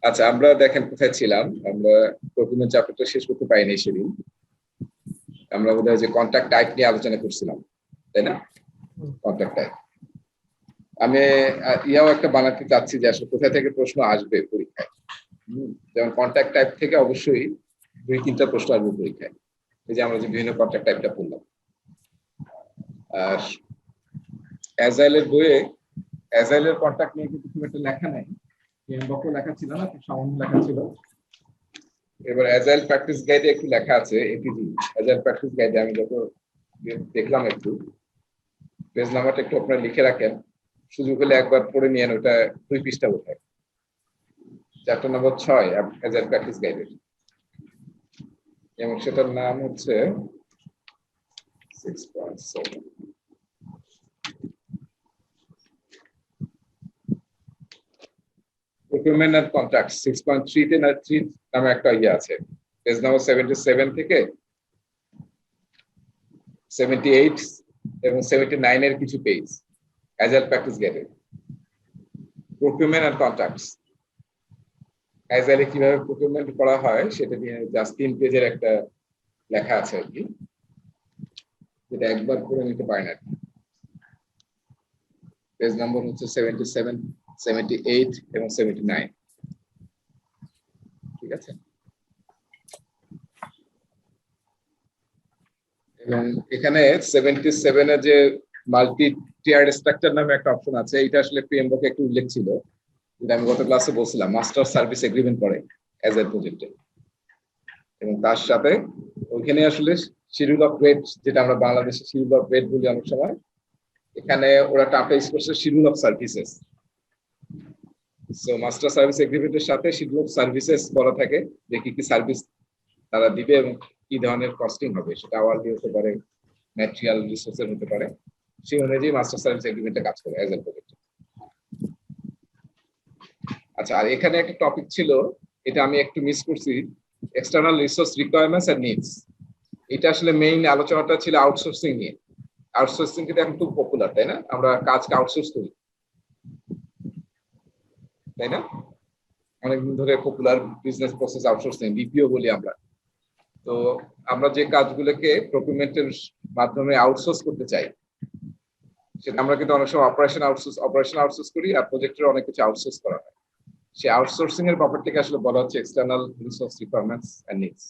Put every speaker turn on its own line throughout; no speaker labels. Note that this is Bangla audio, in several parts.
আচ্ছা, আমরা দেখেন কোথায় ছিলাম। আমরা প্রথমে চ্যাপ্টারটা শেষ করতে পারিনি সেদিন। আমরা বোধহয় যে কন্ট্যাক্ট টাইপ নিয়ে আলোচনা করছিলাম, তাই না? কন্ট্যাক্ট টাইপ আমি ইয়াও একটা বানাতে চাচ্ছি যে আসলে কোথা থেকে প্রশ্ন আসবে পরীক্ষায়। যেমন কন্ট্যাক্ট টাইপ থেকে অবশ্যই 2-3টা প্রশ্ন আসবে পরীক্ষায়। এই যে আমরা যে বিভিন্ন কন্ট্যাক্ট টাইপটা পড়লাম। আর অ্যাজাইলের বইয়ে অ্যাজাইলের কন্ট্যাক্ট নিয়ে কিন্তু খুব একটা লেখা নাই, পিএমবকও লেখা ছিল না, খুব সামান্য লেখা ছিল। এবার অ্যাজাইল প্র্যাকটিস গাইডে একটু লেখা আছে, এপিজি অ্যাজাইল প্র্যাকটিস গাইডে আমি যত দেখলাম, একটু পেজ নাম্বারটা একটু আপনারা লিখে রাখেন, সুযোগ হলে একবার পড়ে নিয়েন। ওটা 2 পৃষ্ঠা ওঠায়, চ্যাপ্টার নম্বর 6 অ্যাজাইল প্র্যাকটিস গাইডের, এবং সেটার নাম হচ্ছে 6.7 procurement and contracts। 6.3 তে না 3 নামে একটা ইয়ে আছে, পেজ নাম্বার 77 থেকে 78 এবং 79 এর কিছু পেজ অ্যাজাইল প্র্যাকটিস গাইডে procurement and contracts। অ্যাজাইলে কিভাবে প্রকিউরমেন্ট করা হয় সেটা নিয়ে জাস্ট 3 পেজের একটা লেখা আছে আর কি, যেটা একবার পড়ে নিতে পারেন আর কি। পেজ নাম্বার হচ্ছে 77, 78 এবং 79। ঠিক আছে? এবং এখানে 77 এর যে মাল্টি টিয়ার্ড স্ট্রাকচার নামে একটা অপশন আছে, এটা আসলে পিএমবকে একটু উল্লেখ ছিল, যেটা আমি গত ক্লাসে বলছিলাম, মাস্টার সার্ভিস এগ্রিমেন্ট করে অ্যাজাইল প্রজেক্টে। এবং তার সাথে ওইখানে আসলে শিডিউল অফ রেট, যেটা আমরা বাংলাদেশে শিডিউল অফ রেট বলি অনেক সময়, এখানে ওরা টার্মটা ইউজ করছে schedule of services. So master service এগ্রিমেন্টের সাথে শিডিউল অফ সার্ভিসেস করা থাকে, যে কি কি সার্ভিস তারা দিবে এবং কি ধরনের কস্টিং হবে, সেটা আওয়ারলি হতে পারে, ম্যাটেরিয়াল রিসোর্সের হতে পারে। সেই অনুযায়ী মাস্টার সার্ভিস এগ্রিমেন্টে কাজ করে অ্যাজাইল প্রজেক্ট। আচ্ছা, আর এখানে একটা টপিক ছিল, এটা আমি একটু মিস করছি, external resource requirements and needs. এটা আসলে মেইন আলোচনাটা ছিল আউটসোর্সিং নিয়ে। আউটসোর্সিং কিন্তু এখন খুব পপুলার, তাই না? আমরা কাজকে আউটসোর্স করি, তাই না? অনেকদিন ধরে popular business process outsourcing, BPO বলি আমরা। তো আমরা যে কাজগুলোকে প্রকিউরমেন্টের মাধ্যমে আউটসোর্স করতে চাই, সেটা আমরা কিন্তু অনেক সময় অপারেশন আউটসোর্স করি, আর প্রজেক্টের অনেক কিছু আউটসোর্স করা হয়। সেই আউটসোর্সিং এর ব্যাপারটাকে আসলে বলা হচ্ছে external resource requirements and needs.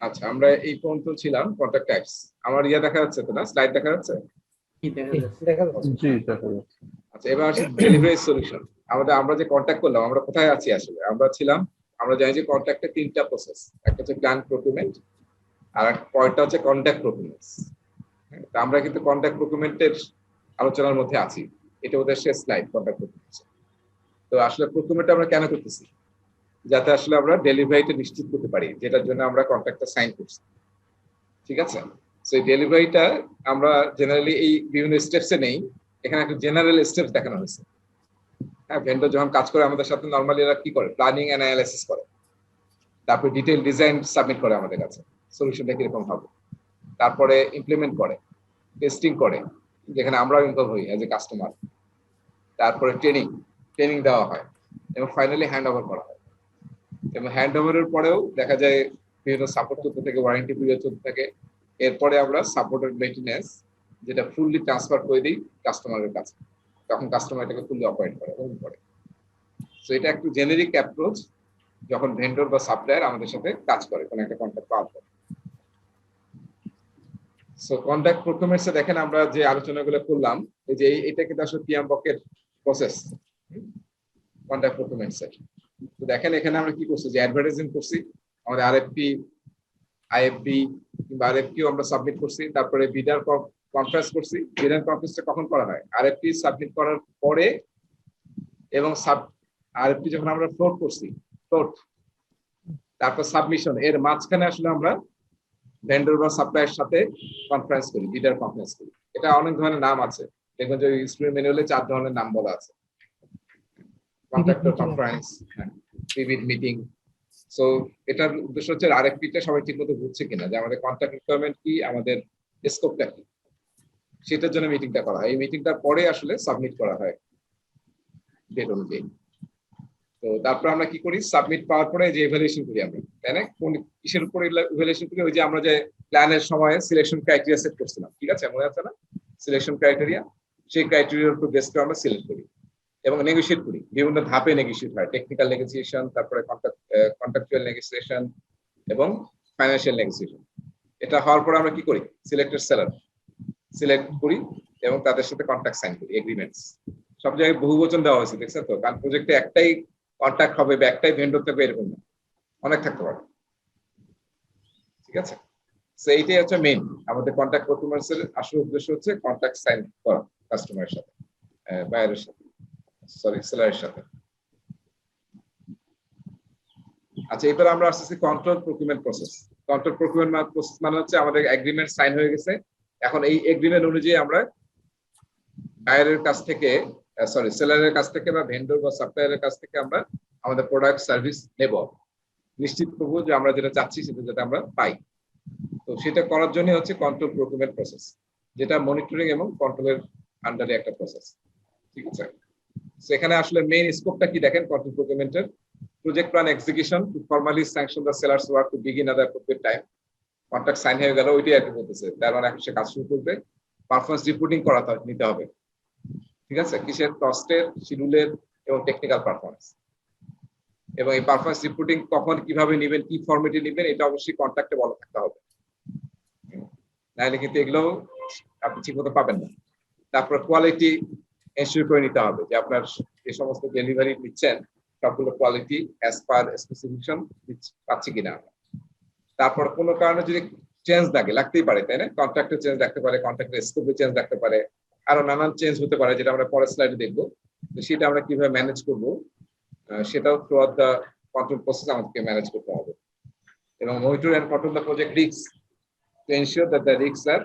আচ্ছা, আমরা এই পর্যন্ত ছিলাম কন্ট্যাক্ট টাইপস। আমার ইয়া দেখা যাচ্ছে তো না? স্লাইড দেখা যাচ্ছে? আচ্ছা, এবার আসি ডেলিভারি সলিউশন। আমরা যে কন্ট্যাক্ট করলাম, আমরা কোথায় আছি আসলে? আমরা জানি যে কন্ট্যাক্টে 3টা প্রসেস, একটা হচ্ছে প্ল্যান প্রকিউরমেন্ট, আর পরেরটা হচ্ছে কন্ট্যাক্ট প্রকিউরমেন্টস। তো আমরা কিন্তু কন্ট্যাক্ট প্রকিউরমেন্টের আলোচনার মধ্যে আছি, এটা ওদের শেষ স্লাইড কন্ট্যাক্ট প্রকিউরমেন্ট। তো আসলে প্রকিউরমেন্ট আমরা কেন করতেছি? যাতে আসলে আমরা ডেলিভারিটা নিশ্চিত করতে পারি, যেটার জন্য আমরা কন্ট্রাক্টটা সাইন করছি। ঠিক আছে? সেই ডেলিভারিটা আমরা জেনারেলি এই বিভিন্ন স্টেপসে নেই, এখানে একটা জেনারেল স্টেপস দেখানো হয়েছে। হ্যাঁ, ভেন্ডর যখন কাজ করে আমাদের সাথে, নরমালি এরা কি করে? প্ল্যানিং এন্ড অ্যানালাইসিস করে, তারপর ডিটেইল ডিজাইন সাবমিট করে আমাদের কাছে, সলিউশনটা কিরকম হবে, তারপরে ইমপ্লিমেন্ট করে, টেস্টিং করে, যেখানে আমরাও ইনভলভ হই অ্যাজ এ কাস্টমার, তারপরে ট্রেনিং দেওয়া হয়, এবং ফাইনালি হ্যান্ড ওভার করা হয়। এবং হ্যান্ড ওভারের পরেও দেখা যায় বিভিন্ন সাপোর্ট চলতে থাকে, ওয়ারেন্টি পিরিয়ড চলতে থাকে। এরপরে আমরা সাপোর্টেড মেইনটেনেন্স, যেটা ফুললি ট্রান্সফার করে দিই কাস্টমারের কাছে, তখন কাস্টমার এটাকে ফুললি অপারেট করে এবং করে। সো এটা একটু জেনেরিক অ্যাপ্রোচ যখন ভেন্ডর বা সাপ্লায়ার আমাদের সাথে কাজ করে কোনো একটা কন্ট্রাক্ট পাওয়ার পর। সো কন্ট্রাক্ট প্রকিউরমেন্টসে দেখেন আমরা যে আলোচনাগুলো করলাম, এই যে এটা কিন্তু আসলে পিএমবকের প্রসেস কন্ট্রাক্ট প্রকিউরমেন্টসের। তো দেখেন এখানে আমরা কি করছি, যে অ্যাডভার্টাইজিং করছি, আমাদের আরএফপি, আইএফবি কিংবা আরএফকিও আমরা সাবমিট করছি, তারপরে বিডার কনফারেন্স করছি। বিডার কনফারেন্সটা কখন করা হয়? আরএফপি সাবমিট করার পরে, এবং আরএফপি যখন আমরা ফ্লোট করছি, তারপর সাবমিশন, এর মাঝখানে আসলে আমরা ভেন্ডর বা সাপ্লায়ারের সাথে কনফারেন্স করি, বিডার কনফারেন্স করি। এটা অনেক ধরনের নাম আছে, দেখবেন যে স্টুডেন্ট ম্যানুয়ালে 4 ধরনের নাম বলা আছে: কন্ট্রাক্টর কনফারেন্স, প্রিভিড মিটিং। সো এটার উদ্দেশ্য হচ্ছে আরএফপিটা সবাই ঠিকমতো বুঝছে কিনা, যে আমাদের কন্ট্রাক্ট রিকোয়ারমেন্ট কি, আমাদের স্কোপটা কি, সেটার জন্য মিটিংটা করা হয়। এই মিটিংটার পরে আসলে সাবমিট করা হয় ডেট অনুযায়ী। তো তারপর আমরা কি করি, সাবমিট পাওয়ার পরে যে ইভ্যালুয়েশন করি আমরা, তাই না? কোন কিসের উপর ইভ্যালুয়েশন করি? ওই যে আমরা যে প্ল্যানের সময় সিলেকশন ক্রাইটেরিয়া সেট করছিলাম, ঠিক আছে, মনে আছে না? সিলেকশন ক্রাইটেরিয়া, সেই ক্রাইটেরিয়ার উপর বেস করে আমরা সিলেক্ট করি এবং নেগোশিয়েট করি। বিভিন্ন ধাপে নেগোশিয়েট হয়, টেকনিক্যাল নেগোসিয়েশন, তারপরে কন্ট্রাকচুয়াল নেগোসিয়েশন এবং ফাইন্যান্সিয়াল নেগোসিয়েশন। এটা হওয়ার পর আমরা কি করি, সিলেক্টেড সেলার সিলেক্ট করি এবং তাদের সাথে কন্ট্রাক্ট সাইন করি, এগ্রিমেন্টস। সব জায়গায় বহুবচন দেওয়া হয়েছে, দেখছেন তো? কারণ প্রজেক্টে একটাই কন্ট্রাক্ট হবে বা একটাই ভেন্ডর থাকবে এরকম না, অনেক থাকতে পারে, ঠিক আছে? তো এইটাই হচ্ছে মেইন আমাদের কন্ট্রাক্ট ডকুমেন্টস এর আসল উদ্দেশ্য, হচ্ছে কন্ট্রাক্ট সাইন করা কাস্টমারের সাথে, বায়ারের সাথে, সরি সেলারের সাথে। আচ্ছা, এবার আমরা আসতেছি control procurement process. Control procurement process মানে হচ্ছে আমাদের এগ্রিমেন্ট সাইন হয়ে গেছে, এখন এই এগ্রিমেন্ট অনুযায়ী আমরা বায়ারের কাছ থেকে, সরি সেলারের কাছ থেকে বা ভেন্ডর বা সাপ্লায়ারের কাছ থেকে আমরা আমাদের প্রোডাক্ট সার্ভিস নেব, নিশ্চিত করবো যে আমরা যেটা চাচ্ছি সেটা যাতে আমরা পাই। তো সেটা করার জন্য হচ্ছে কন্ট্রোল প্রকিউরমেন্ট প্রসেস, যেটা মনিটরিং এবং কন্ট্রোলের আন্ডারে একটা প্রসেস, ঠিক আছে? সেখানে আসলে মেইন স্কোপটা কি দেখেন কন্ট্রোল প্রকিউরমেন্টের? Project plan execution to formally sanction the sellers work to begin at the appropriate time. Contract sign হয়ে গেল, ওইটাই আর কি বলতেছে, তার মানে এখন সে কাজ শুরু করবে। পারফরমেন্স রিপোর্টিং করা নিতে হবে, ঠিক আছে? কিসের? কস্টের, শিডিউলের এবং টেকনিক্যাল পারফরমেন্স। এবং এই পারফরমেন্স রিপোর্টিং কখন কিভাবে নেবেন, কি ফরম্যাটে নেবেন, এটা অবশ্যই কন্ট্রাক্টে বলা থাকতে হবে, নাহলে কিন্তু এগুলো আপনি ঠিক মতো পাবেন না। তারপর কোয়ালিটি এনশিওর করে নিতে হবে যে আপনার যে সমস্ত ডেলিভারি নিচ্ছেন সবগুলো কোয়ালিটি অ্যাজ পার স্পেসিফিকেশন পাচ্ছি কিনা। তারপর কোনো কারণে যদি চেঞ্জ লাগতেই পারে, তাই না? কন্ট্রাক্টের চেঞ্জ লাগতে পারে, কন্ট্রাক্টের স্কোপে চেঞ্জ লাগতে পারে, আরো নানান চেঞ্জ হতে পারে, যেটা আমরা পরের স্লাইডে দেখবো। তো সেটা আমরা কিভাবে ম্যানেজ করবো, সেটাও throughout the control process আমাদেরকে ম্যানেজ করতে হবে। এবং monitor and control the project risk to ensure that the risks are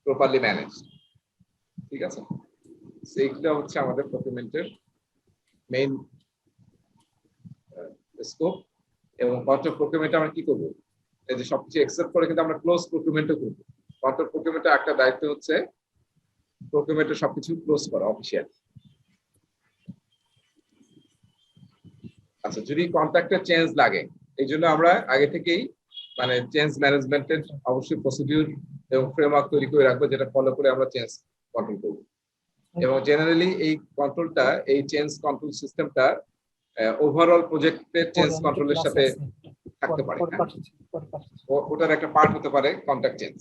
properly managed, ঠিক আছে? সেইটা হচ্ছে আমাদের প্রকিউরমেন্টের মেইন স্কোপ। এবং কন্ট্রোল প্রকিউরমেন্টে আমরা কি করবো, এই যে সবকিছু একসেপ্ট করে কিন্তু আমরা ক্লোজ প্রকিউরমেন্টও করবো। কন্ট্রোল প্রকিউরমেন্টের একটা দায়িত্ব হচ্ছে প্রকিউরমেন্টের সবকিছু ক্লোজ করা অফিসিয়াল। আচ্ছা, যদি কন্ট্রাক্টের চেঞ্জ লাগে, এই জন্য আমরা আগে থেকেই মানে চেঞ্জ ম্যানেজমেন্টের অবশ্যই প্রসিডিউর এবং ফ্রেমওয়ার্ক তৈরি করে রাখবো, যেটা ফলো করে আমরা চেঞ্জ কন্ট্রোল করবো। এবং জেনারেলি এই কন্ট্রোলটা, এই চেঞ্জ কন্ট্রোল সিস্টেমটা ওভারঅল প্রজেক্টের চেঞ্জ কন্ট্রোলের সাথে থাকতে পারে। ওটার একটা পার্ট হতে পারে কন্ট্রাক্ট চেঞ্জ,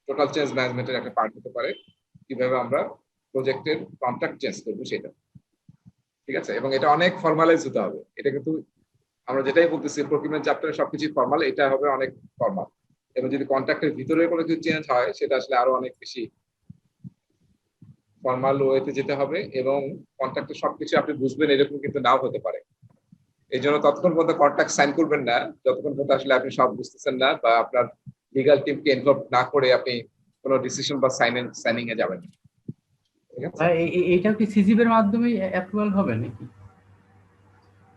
টোটাল চেঞ্জ ম্যানেজমেন্টের একটা পার্ট হতে পারে কিভাবে আমরা প্রজেক্টের কন্ট্রাক্ট চেঞ্জ করবো সেটা, ঠিক আছে? এবং এটা অনেক ফর্মালাইজ হতে হবে। এটা কিন্তু আমরা যেটাই বলতেছি প্রকিউরমেন্ট চ্যাপ্টারে সবকিছু ফর্মাল, এটা হবে অনেক ফর্মাল। এবং যদি কন্ট্রাক্টের ভিতরে কোনো কিছু চেঞ্জ হয়, সেটা আসলে আরো অনেক বেশি ফর্মাল ওয়েতে যেতে হবে। এবং কন্ট্রাক্টে সবকিছু আপনি বুঝবেন এরকম কিন্তু নাও হতে পারে। এই জন্য ততক্ষণ পর্যন্ত কন্ট্রাক্ট সাইন করবেন না যতক্ষণ পর্যন্ত আসলে আপনি সব বুঝতেছেন না, বা আপনার লিগাল টিমকে ইনভলভ না করে আপনি কোনো ডিসিশন বা সাইনিং এ যাবেন।
এইটা কি সিসিবির মাধ্যমে অ্যাপ্রুভাল হবে নাকি?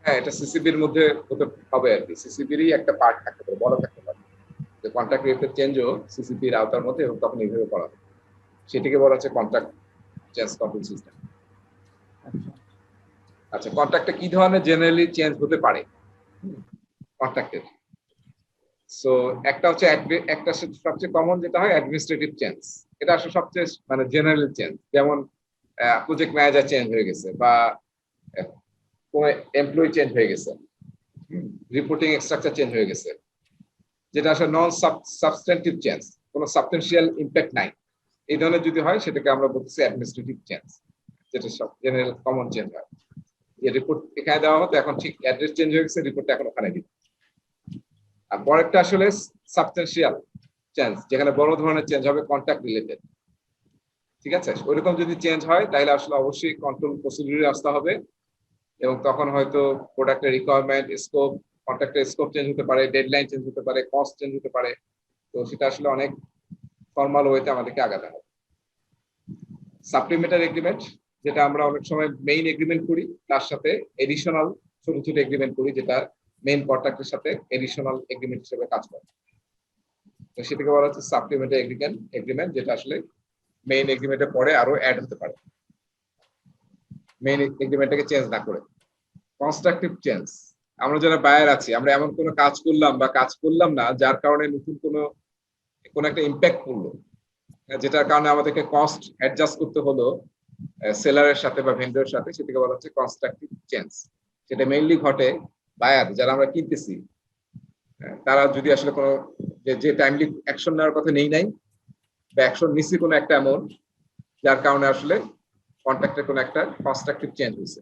হ্যাঁ, এটা সিসিবির মধ্যে হতে হবে আর কি। সিসিবিরই একটা পার্ট থাকতে পারে, বড় থাকতে পারে, যে কন্ট্রাক্ট রিলেটেড চেঞ্জও সিসিবির আওতার মধ্যে, এবং তখন এইভাবে করা হবে। সেটিকে বলা হচ্ছে কন্ট্রাক্ট চেঞ্জ কন্ট্রোল সিস্টেম। আচ্ছা, কন্ট্রাক্টে কি ধরনের জেনারেলি চেঞ্জ হতে পারে কন্ট্রাক্টের? সো একটা হচ্ছে একটা সবচেয়ে কমন যেটা হয় অ্যাডমিনিস্ট্রেটিভ চেঞ্জ। এটা আসলে সবচেয়ে মানে জেনারেল চেঞ্জ, যেমন প্রজেক্ট ম্যানেজার চেঞ্জ হয়ে গেছে, বা কোনো এমপ্লয়ি চেঞ্জ হয়ে গেছে, রিপোর্টিং স্ট্রাকচার চেঞ্জ হয়ে গেছে, যেটা আসলে নন সাবস্টেন্টিভ চেঞ্জ, কোনো সাবস্টেন্সিয়াল ইম্প্যাক্ট নাই। এই ধরনের যদি হয় সেটাকে আমরা বলতেছি অ্যাডমিনিস্ট্রেটিভ চেঞ্জ, যেটা সব জেনারেল কমন চেঞ্জ হয়। যে রিপোর্ট এখানে দেওয়া হতো, এখন ঠিক অ্যাড্রেস চেঞ্জ হয়ে গেছে, রিপোর্টটা এখন ওখানে দিবে। আর পরেরটা আসলে সাবস্টেন্সিয়াল চেঞ্জ, যেখানে বড় ধরনের চেঞ্জ হবে কন্ট্রাক্ট রিলেটেড, ঠিক আছে? ওইরকম যদি চেঞ্জ হয় তাহলে আসলে অবশ্যই কন্ট্রোল প্রসিডিউরে আসতে হবে। এবং তখন হয়তো প্রোডাক্টের রিকোয়ারমেন্ট, স্কোপ, কন্ট্রাক্টের স্কোপ চেঞ্জ হতে পারে, ডেডলাইন চেঞ্জ হতে পারে, কস্ট চেঞ্জ হতে পারে। তো সেটা আসলে অনেক ফর্মাল ওয়েতে আমাদেরকে আগাতে হবে। সাপ্লিমেন্টারি এগ্রিমেন্ট, যেটা আমরা অনেক সময় মেইন এগ্রিমেন্ট করি, তার সাথে এডিশনাল ছোট ছোট এগ্রিমেন্ট করি, যেটা মেইন কন্ট্রাক্টের সাথে এডিশনাল এগ্রিমেন্ট হিসেবে কাজ করে। তো সেটাকে বলা হচ্ছে সাপ্লিমেন্টারি এগ্রিমেন্ট, যেটা আসলে মেইন এগ্রিমেন্টের পরে আরো অ্যাড হতে পারে, মেইন এগ্রিমেন্টটাকে চেঞ্জ না করে। কনস্ট্রাকটিভ চেঞ্জ, আমরা যারা বায়ার আছি, আমরা এমন কোনো কাজ করলাম বা কাজ করলাম না যার কারণে নতুন কোনো একটা ইম্প্যাক্ট পড়লো, যেটার কারণে আমাদেরকে কস্ট অ্যাডজাস্ট করতে হলো সেলারের সাথে বা ভেন্ডরের সাথে, সেটাকে বলা হচ্ছে কনস্ট্রাকটিভ চেঞ্জ। সেটা মেইনলি ঘটে বায়ার যারা আমরা কিনতেছি, তারা যদি আসলে কোনো যে টাইমলি অ্যাকশন নেওয়ার কথা নেই নাই, বা অ্যাকশন নিচ্ছি কোনো একটা অ্যামাউন্ট, যার কারণে আসলে কন্ট্রাক্টের কোনো একটা কনস্ট্রাকটিভ চেঞ্জ হয়েছে,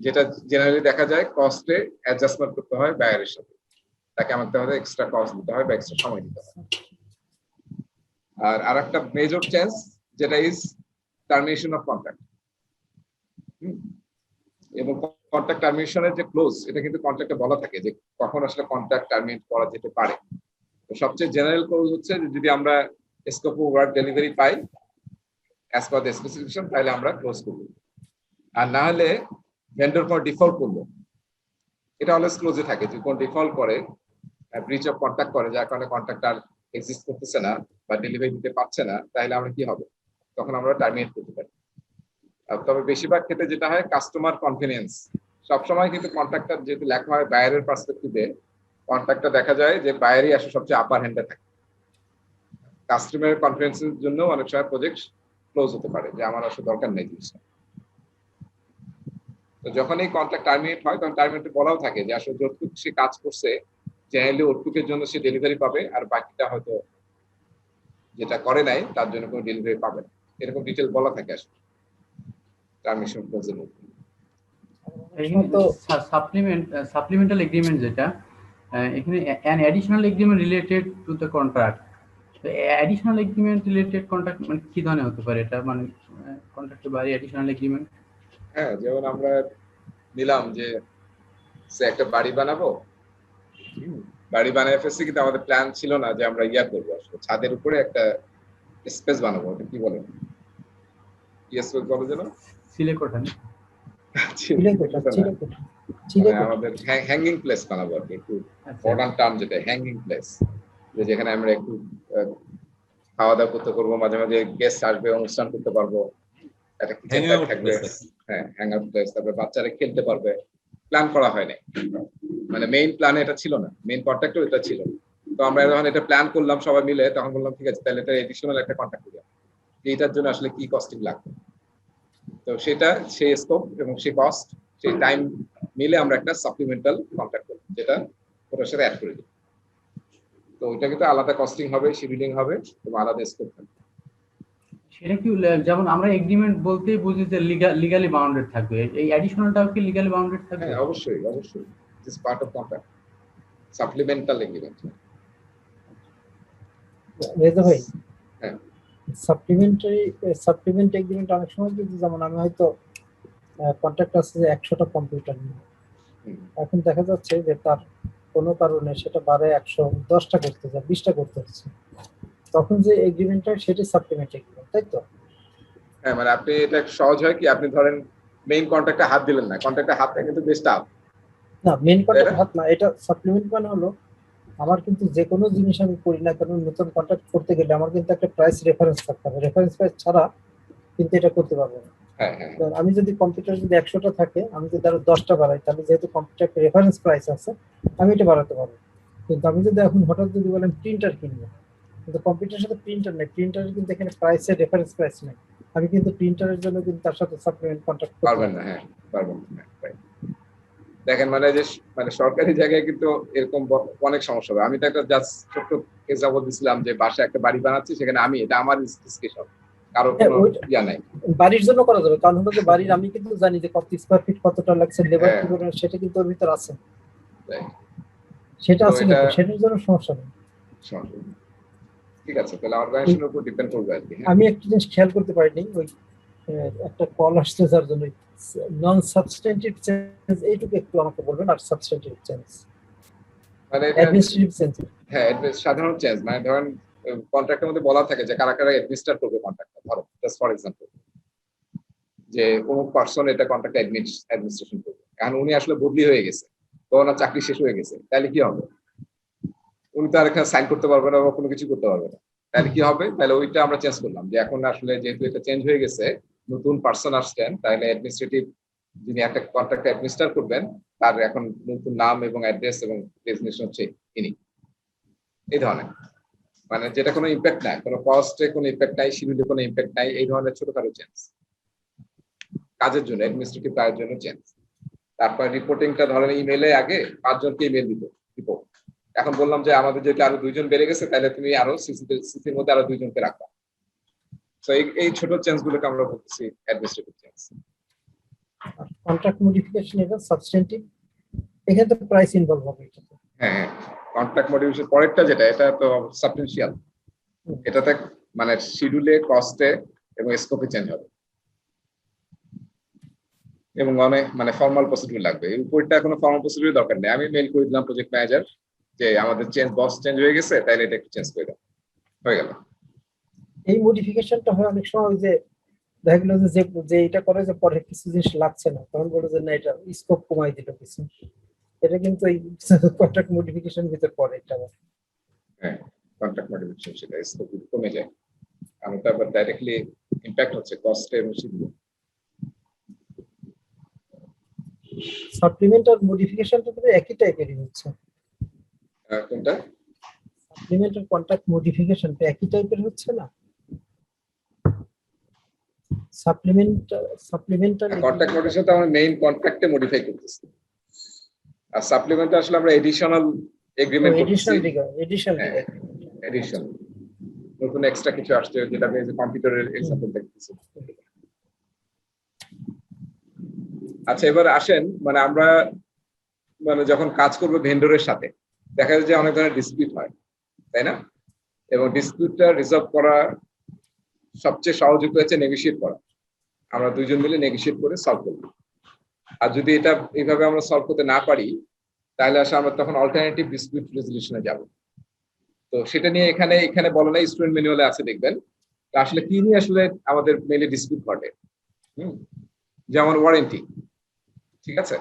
যেটা জেনারেলি দেখা যায় কস্টে অ্যাডজাস্টমেন্ট করতে হয় বায়ারের সাথে, তাকে আমাকে হয়তো এক্সট্রা কস্ট দিতে হয় বা এক্সট্রা সময় দিতে হয়। আর আরেকটা মেজর চেঞ্জ যেটা ইজ টার্মিনেশন অফ কন্ট্রাক্ট, এবং কন্ট্রাক্ট টার্মিনেশনের যে ক্লোজ, এটা কিন্তু কন্ট্রাক্টে বলা থাকে যে কখন আসলে কন্ট্রাক্ট টার্মিনেট করা যেতে পারে। তো সবচেয়ে জেনারেল ক্লোজ হচ্ছে যে যদি আমরা scope of work delivery pi as per the specification, তাহলে আমরা ক্লোজ করব। আর না হলে ভেন্ডর কোনো ডিফল্ট করলো, এটা অলওয়েজ ক্লোজে থাকে, যদি কোনো ডিফল্ট করে, ব্রিচ অফ কন্ট্রাক্ট করে, যার কারণে কন্ট্রাক্ট আর এক্সিস্ট করতেছে না বা ডেলিভারি দিতে পারছে না, তাহলে আমরা কি হবে, তখন আমরা টার্মিনেট করতে পারি। তবে বেশিরভাগ ক্ষেত্রে যেটা হয় কাস্টমার কনভেনিয়েন্স, সবসময় কিন্তু কন্ট্রাক্টর যেহেতু লেখা হয় বায়ারের পার্সপেক্টিভে, কন্ট্রাক্টর দেখা যায় যে বায়ারই আসলে সবচেয়ে আপার হ্যান্ডে থাকে। কাস্টমার কনফিডেন্সের জন্য অনেক সময় প্রজেক্ট ক্লোজ হতে পারে, যে আমার আসলে দরকার নেই জিনিসটা। তো যখন এই কন্ট্রাক্ট টার্মিনেট হয়, তখন টার্মিনেটে বলাও থাকে যে আসলে যতটুকু সে কাজ করছে জেনারেলি ওটুকের জন্য সে ডেলিভারি পাবে, আর বাকিটা হয়তো যেটা করে নাই তার জন্য কোনো ডেলিভারি পাবে না, এরকম ডিটেল বলা থাকে আসলে টার্মিনেশন ক্লোজের মধ্যে।
সাপ্লিমেন্টাল এগ্রিমেন্ট যেটা, এখানে an additional agreement related to the contract, তো additional agreement related contract মানে কি ধরনের হতে পারে এটা, মানে কন্ট্রাক্টের বাইরে additional agreement?
হ্যাঁ, যেমন আমরা নিলাম যে সে একটা বাড়ি বানাবো, বাড়ি বানায় ফেলছি, কিন্তু আমাদের প্ল্যান ছিল না যে আমরা ইয়া করবো, আসলে ছাদের উপরে একটা স্পেস বানাবো, ওটা কি বলে, স্পেস বলে যেন
সিলেকোঠা না?
আমাদের হ্যাঙ্গিং প্লেস বানাবো আর কি, একটু মডার্ন টার্ম যেটা হ্যাঙ্গিং প্লেস, যেখানে আমরা একটু খাওয়া দাওয়া করতে পারবো, মাঝে মাঝে গেস্ট আসবে, অনুষ্ঠান করতে পারবো, একটা কিচেন থাকবে, হ্যাঁ হ্যাং আউট প্লেস, তারপরে বাচ্চারা খেলতে পারবে। প্ল্যান করা হয়নি, মানে মেইন প্ল্যানে এটা ছিল না, মেইন কন্ট্রাক্টও এটা ছিল। তো আমরা যখন এটা প্ল্যান করলাম সবাই মিলে, তখন বললাম ঠিক আছে তাহলে এটা এডিশনাল একটা কন্ট্রাক্ট দিলাম, যে এটার জন্য আসলে কি কস্টিং লাগবে। তো সেটা সেই স্কোপ এবং সেই কস্ট সেই টাইম মিলে আমরা একটা সাপ্লিমেন্টাল কন্ট্রাক্ট করলাম, যেটা ওটার সাথে অ্যাড করে দিই। তো ওইটা কিন্তু আলাদা কস্টিং হবে, শিডিউলিং হবে এবং আলাদা স্কোপ থাকবে।
সেটা কি যেমন আমরা এগ্রিমেন্ট বলতেই বুঝি যে লিগালি বাউন্ডেড থাকবে, এই অ্যাডিশনালটাও কি লিগালি বাউন্ডেড থাকবে?
হ্যাঁ, অবশ্যই অবশ্যই, this part of contract, supplemental agreement.
Reza ভাই,
হ্যাঁ,
সাপ্লিমেন্ট এগ্রিমেন্ট অনেক সময় কিন্তু, যেমন আমি হয়তো কন্ট্রাক্ট আছে যে 100টা কম্পিউটার নিয়ে, এখন দেখা যাচ্ছে যে তার কোনো কারণে সেটা বারে 110টা করতে যায়, 20টা করতে হচ্ছে, তখন যে এগ্রিমেন্টটা সেটা সাপ্লিমেন্ট এগ্রিমেন্ট, তাই তো?
হ্যাঁ, মানে আপনি এটা সহজ হয় কি, আপনি ধরেন মেইন কন্ট্রাক্টে হাত দিলেন না, কন্ট্রাক্টে হাতটা কিন্তু বেশ টাফ
না, মেইন কন্ট্রাক্ট হাত না, এটা সাপ্লিমেন্ট মানে হলো আমার কিন্তু যে কোনো জিনিস আমি করি না কেন, নতুন কন্ট্রাক্ট করতে গেলে আমার কিন্তু একটা প্রাইস রেফারেন্স থাকতে হবে, রেফারেন্স প্রাইস ছাড়া কিন্তু এটা করতে পারবো না।
হ্যাঁ হ্যাঁ,
আমি যদি কম্পিউটার যদি 100টা থাকে, আমি যদি আরো 10টা বাড়াই, তাহলে যেহেতু কম্পিউটার রেফারেন্স প্রাইস আছে আমি এটা বাড়াতে পারবো। কিন্তু আমি যদি এখন হঠাৎ যদি বলেন প্রিন্টার কিনবো, কিন্তু কম্পিউটারের সাথে প্রিন্টার নেই, প্রিন্টারের কিন্তু এখানে প্রাইসের রেফারেন্স প্রাইস নেই, আমি কিন্তু প্রিন্টারের জন্য কিন্তু তার সাথে সাপ্লিমেন্ট কন্ট্রাক্ট
পারবেন না। হ্যাঁ, পারবেন না। দেখেন, মানে যে মানে সরকারি জায়গায় কিন্তু এরকম অনেক সমস্যা হবে। আমি তো একটা জাস্ট ছোট্ট এক্সাম্পল দিছিলাম যে বাসায় একটা বাড়ি বানাচ্ছি, সেখানে আমি এটা আমার ডিসকাশন, কারো কোনো ইয়া নাই।
বাড়ির জন্য করা যাবে, কারণ হলো যে বাড়ির আমি কিন্তু জানি যে কত স্কয়ার ফিট কতটা লাগছে, লেবার কি করবে, সেটা কিন্তু ওর ভিতর আছে, সেটা আছে, কিন্তু সেটার জন্য সমস্যা নেই।
ঠিক আছে, তাহলে অর্গানাইজেশনের উপর ডিপেন্ড করবে আর কি।
আমি একটা জিনিস খেয়াল করতে পারিনি, ওই একটা কল আসছে যার জন্য নন সাবস্টেন্টিভ চেঞ্জ, এইটুকু একটু আমাকে বলবেন। আর সাবস্টেন্টিভ চেঞ্জ
মানে
অ্যাডমিনিস্ট্রেটিভ চেঞ্জ,
হ্যাঁ সাধারণ চেঞ্জ, মানে ধরেন কন্ট্রাক্টের মধ্যে বলা থাকে যে কারা কারা অ্যাডমিনিস্ট্রেট করবে কন্ট্রাক্টটা। ধরো জাস্ট ফর এক্সাম্পল যে কোন পারসন এটা কন্ট্রাক্ট অ্যাডমিনিস্ট্রেশন করবে, কারণ উনি আসলে বদলি হয়ে গেছে, তো ওনার চাকরি শেষ হয়ে গেছে, তাহলে কি হবে? উনি তো আর এখানে সাইন করতে পারবে না বা কোনো কিছু করতে পারবে না। তাহলে কি হবে, তাহলে ওইটা আমরা চেঞ্জ করলাম যে এখন আসলে যেহেতু এটা চেঞ্জ হয়ে গেছে, নতুন পার্সন আসছেন, তাহলে অ্যাডমিনিস্ট্রেটিভ যিনি একটা কন্ট্রাক্ট অ্যাডমিনিস্টার করবেন তার এখন নতুন নাম এবং অ্যাড্রেস এবং ডেজিগনেশন হচ্ছে ইনি। এই ধরনের মানে যেটা কোনো ইম্প্যাক্ট নাই, কোনো কস্টে কোনো ইম্প্যাক্ট নাই, শিডিউলে কোনো ইম্প্যাক্ট নাই, এই ধরনের ছোটখাটো চেঞ্জ কাজের জন্য, অ্যাডমিনিস্ট্রেটিভ কাজের জন্য চেঞ্জ। তারপর রিপোর্টিংটা ধরেন ইমেলে আগে 5 জনকে ইমেল দিত রিপোর্ট, এখন বললাম যে আমাদের যেটা আরো 2 জন বেড়ে গেছে, তাহলে তুমি আরো সিসির মধ্যে আরো 2 জনকে রাখবা। তো এই ছোট চেঞ্জ গুলোকে আমরা বলতেছি অ্যাডমিনিস্ট্রেটিভ চেঞ্জ।
কন্ট্রাক্ট মডিফিকেশন এটা সাবস্টেন্টিভ, এখানে তো প্রাইস ইনভলভ হবে এটাতে।
হ্যাঁ, কন্ট্রাক্ট মডিফিকেশন পরেরটা যেটা, এটা তো সাবস্টেনশিয়াল, এটাতে মানে শিডিউলে, কস্টে এবং স্কোপে চেঞ্জ হবে এবং অনেক মানে ফর্মাল প্রসিডিউর লাগবে। এই উপরটা কোনো ফর্মাল প্রসিডিউর দরকার নেই, আমি মেইল করে দিলাম প্রজেক্ট ম্যানেজার যে আমাদের বস চেঞ্জ হয়ে গেছে, তাইলে এটা একটু চেঞ্জ করে দাও, হয়ে গেল।
এই মডিফিকেশনটা হয় অনেক সময় যে দেখা গেল যে এটা করে যে পরে কিছু জিনিস লাগছে না, তখন বলে যে না এটা স্কোপ কমাই দিল কিছু, এটা কিন্তু এই কন্ট্রাক্ট মডিফিকেশন ভিতরে পড়ে এটা।
হ্যাঁ, কন্ট্রাক্ট মডিফিকেশন সেটা স্কোপ কমে যায়, কারণ ওটা আবার ডাইরেক্টলি ইম্প্যাক্ট হচ্ছে কস্টে এবং শিডিউলে।
সাপ্লিমেন্ট আর মডিফিকেশনটা কিন্তু একই টাইপেরই হচ্ছে।
কোনটা?
সাপ্লিমেন্ট আর কন্ট্রাক্ট মডিফিকেশনটা একই টাইপের হচ্ছে না? সাপ্লিমেন্টাল
কন্ট্রাক্ট মডিফিকেশনটা আমরা মেইন কন্ট্রাক্টে মডিফাই করতেছি, আর সাপ্লিমেন্ট আসলে আমরা এডিশনাল এগ্রিমেন্ট করতেছি। এডিশন নতুন এক্সট্রা কিছু আসছে, যেটা আমি কম্পিউটারের এক্সাম্পল দেখতেছি। আচ্ছা, এবার আসেন মানে আমরা মানে যখন কাজ করব ভেন্ডরের সাথে, দেখা যায় যে অনেক ধরনের ডিসপিউট হয়, তাই না? এবং ডিসপিউটটা রিজলভ করা সবচেয়ে সহজ উপায় হচ্ছে নেগোশিয়েট করা। আমরা 2 জন মিলে নেগোশিয়েট করে সলভ করব। আর যদি এটা এইভাবে আমরা সলভ করতে না পারি, তাহলে আসলে আমরা তখন অল্টারনেটিভ ডিসপিউট রেজলিউশনে যাব। তো সেটা নিয়ে এখানে বলা নাই, স্টুডেন্ট ম্যানুয়ালে আছে দেখবেন। আসলে কি নিয়ে আসলে আমাদের মেইনলি ডিসপিউট ঘটে, যেমন ওয়ারেন্টি, ঠিক আছে?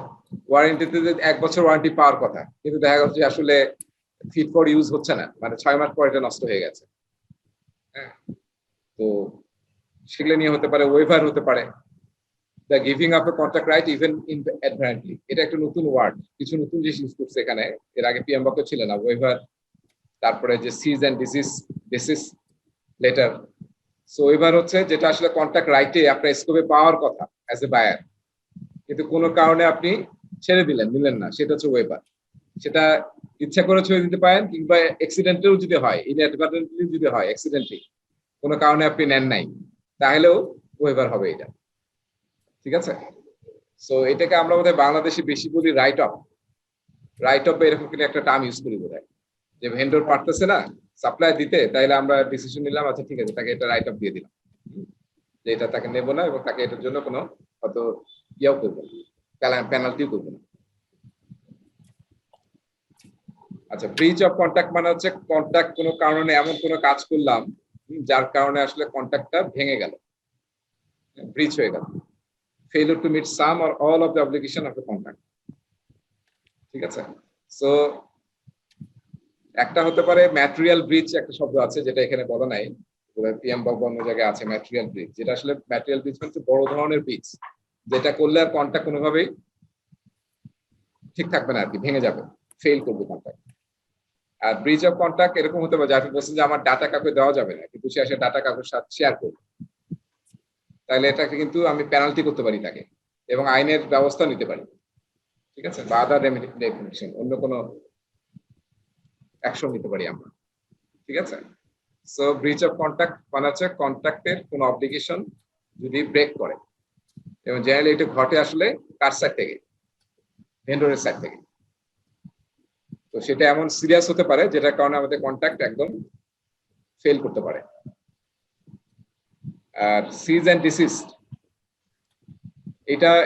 ওয়ারেন্টিতে 1 বছর ওয়ারেন্টি পাওয়ার কথা, কিন্তু দেখা যাচ্ছে আসলে ফিট ফর ইউজ হচ্ছে না, মানে 6 মাস পর এটা নষ্ট হয়ে গেছে। হ্যাঁ, তো সেগুলো নিয়ে হতে পারে, ওয়েভার হতে পারে, the giving up a contract right even in inadvertently, এটা একটা নতুন ওয়ার্ড, কিছু নতুন জিনিস ইউজ করছে এখানে, এর আগে পিএম বাক্য ছিল না। ওয়েভার, তারপরে যে সিজ এন্ড ডিসিস লেটার। সো ওয়েভার হচ্ছে যেটা আসলে কন্ট্রাক্ট রাইটে আপনার স্কোপে পাওয়ার কথা অ্যাজ এ বায়ার, কিন্তু কোনো কারণে আপনি ছেড়ে নিলেন না, সেটা হচ্ছে ওয়েভার। সেটা ইচ্ছা করে ছেড়ে দিতে পারেন, কিংবা অ্যাক্সিডেন্টেও যদি হয়, ইনঅ্যাডভার্টেন্টলি যদি হয়, অ্যাক্সিডেন্টলি কোনো কারণে আপনি নেন নাই, তাহলেও ওয়েভার হবে এটা, ঠিক আছে? সো এটাকে আমরা বোধহয় বাংলাদেশে বেশি বলি রাইট অফ এরকম কিন্তু একটা টার্ম ইউজ করি বোধহয়, যে ভেন্ডর পারতেছে না সাপ্লাই দিতে, তাইলে আমরা ডিসিশন নিলাম, আচ্ছা ঠিক আছে, তাকে এটা রাইট অফ দিয়ে দিলাম, যে এটা তাকে নেবো না এবং তাকে এটার জন্য কোনো হয়তো ইয়াও করবো না, পেনাল্টিও করবো না। আচ্ছা, ব্রিচ অফ কন্ট্রাক্ট মানে হচ্ছে কন্ট্রাক্ট কোনো কারণে এমন কোনো কাজ করলাম যার কারণে আসলে কন্ট্রাক্টটা ভেঙে গেল, ব্রিচ হয়ে গেল। Failure to meet some or all of the obligation of the contract, ঠিক আছে? সো একটা হতে পারে ম্যাটেরিয়াল ব্রিচ, একটা শব্দ আছে যেটা এখানে বলা নাই, পিএম বা অন্য জায়গায় আছে ম্যাটেরিয়াল ব্রিচ, যেটা আসলে ম্যাটেরিয়াল ব্রিচ মানে বড় ধরনের ব্রিচ, যেটা করলে আর কন্ট্রাক্ট কোনোভাবেই ঠিক থাকবে না আর কি, ভেঙে যাবে, ফেল করবে কন্ট্রাক্ট। আর ব্রিচ অফ কন্ট্রাক্ট এরকম হতে পারে, আপনি বলছেন যে আমার ডাটা কাউকে দেওয়া যাবে না, কিন্তু সে আসে ডাটা কাউকে সাথে শেয়ার করবে, তাহলে এটাকে কিন্তু আমি পেনাল্টি করতে পারি তাকে, এবং আইনের ব্যবস্থা নিতে পারি, ঠিক আছে? বা আদার রেমিডিয়েশন, অন্য কোনো অ্যাকশন নিতে পারি আমরা, ঠিক আছে? সো ব্রিচ অফ কন্ট্রাক্ট মানে হচ্ছে কন্ট্রাক্টের কোনো অব্লিগেশন যদি ব্রেক করে, এবং জেনারেলি এটা ঘটে আসলে কার সাইড থেকে, ভেন্ডরের সাইড থেকে। তো সেটা এমন সিরিয়াস হতে পারে যেটার কারণে আমাদের কন্ট্রাক্ট একদম ফেল করতে পারে। আর সিজ এন্ড ডিসিস্ট,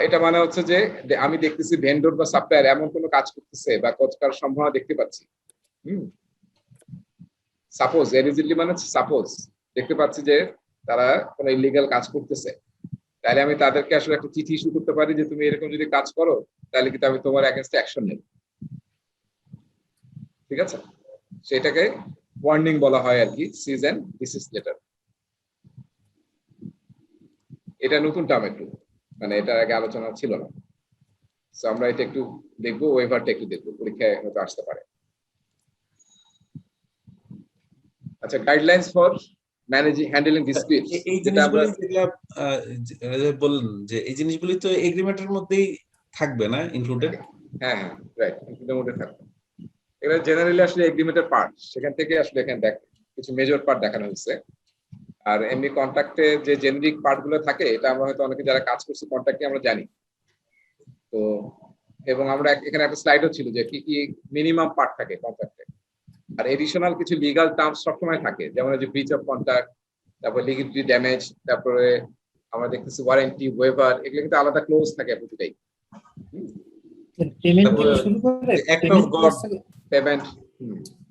এটা মানে হচ্ছে যে আমি দেখতেছি ভেন্ডর বা সাপ্লায়ার এমন কোনো কাজ করতেছে বা কাজ করার সম্ভাবনা দেখতে পাচ্ছি, সাপোজ, এলিজিবলি মানে সাপোজ দেখতে পাচ্ছি যে তারা কোনো ইলিগাল কাজ করতেছে, তাহলে আমি তাদেরকে আসলে একটা চিঠি ইস্যু করতে পারি যে তুমি এরকম যদি কাজ করো তাহলে কিন্তু আমি তোমার এগেইনস্টে অ্যাকশন নেব, ঠিক আছে? সেটাকে ওয়ার্নিং বলা হয় আর কি, সিজ এন্ড ডিসিজ লেটার। এটা নতুন টার্ম একটু, মানে এটার আগে আলোচনা ছিল না। সো আমরা এটা একটু দেখবো, ওয়েভারটা একটু দেখবো, পরীক্ষায় হয়তো আসতে পারে। আচ্ছা, guidelines for managing handling dispute,
এই
যেটা আমরা
জিনিসগুলি যেটা বললেন যে এই জিনিসগুলি তো এগ্রিমেন্টের মধ্যেই থাকবে না ইনক্লুডেড?
হ্যাঁ হ্যাঁ রাইট, এগুলোর মধ্যে থাকবে। এবার জেনারেলি আসলে এগ্রিমেন্টের পার্ট, সেখান থেকে আসলে এখানে দেখ কিছু মেজর পার্ট দেখানো হচ্ছে। আর এমনি কন্ট্রাক্টে যে জেনারিক পার্ট গুলো থাকে, এটা আমরা হয়তো অনেকে যারা কাজ করছি কন্ট্রাক্টে আমরা জানি। তো এবং আমরা এখানে একটা স্লাইডও ছিল যে কি কি মিনিমাম পার্ট থাকে কন্ট্রাক্টে। আর এডিশনাল কিছু লিগাল টার্মস সবসময় থাকে, যেমন যে ব্রিচ অফ কন্ট্রাক্ট, তারপর লিগিলিটি ড্যামেজ, তারপরে আমরা দেখতেছি ওয়ারেন্টি, ওয়েভার, এগুলো কিন্তু আলাদা ক্লোজ থাকে প্রতিটাই।
পেমেন্ট
তারপরে
থেকে শুরু করে
act of God।
Payment,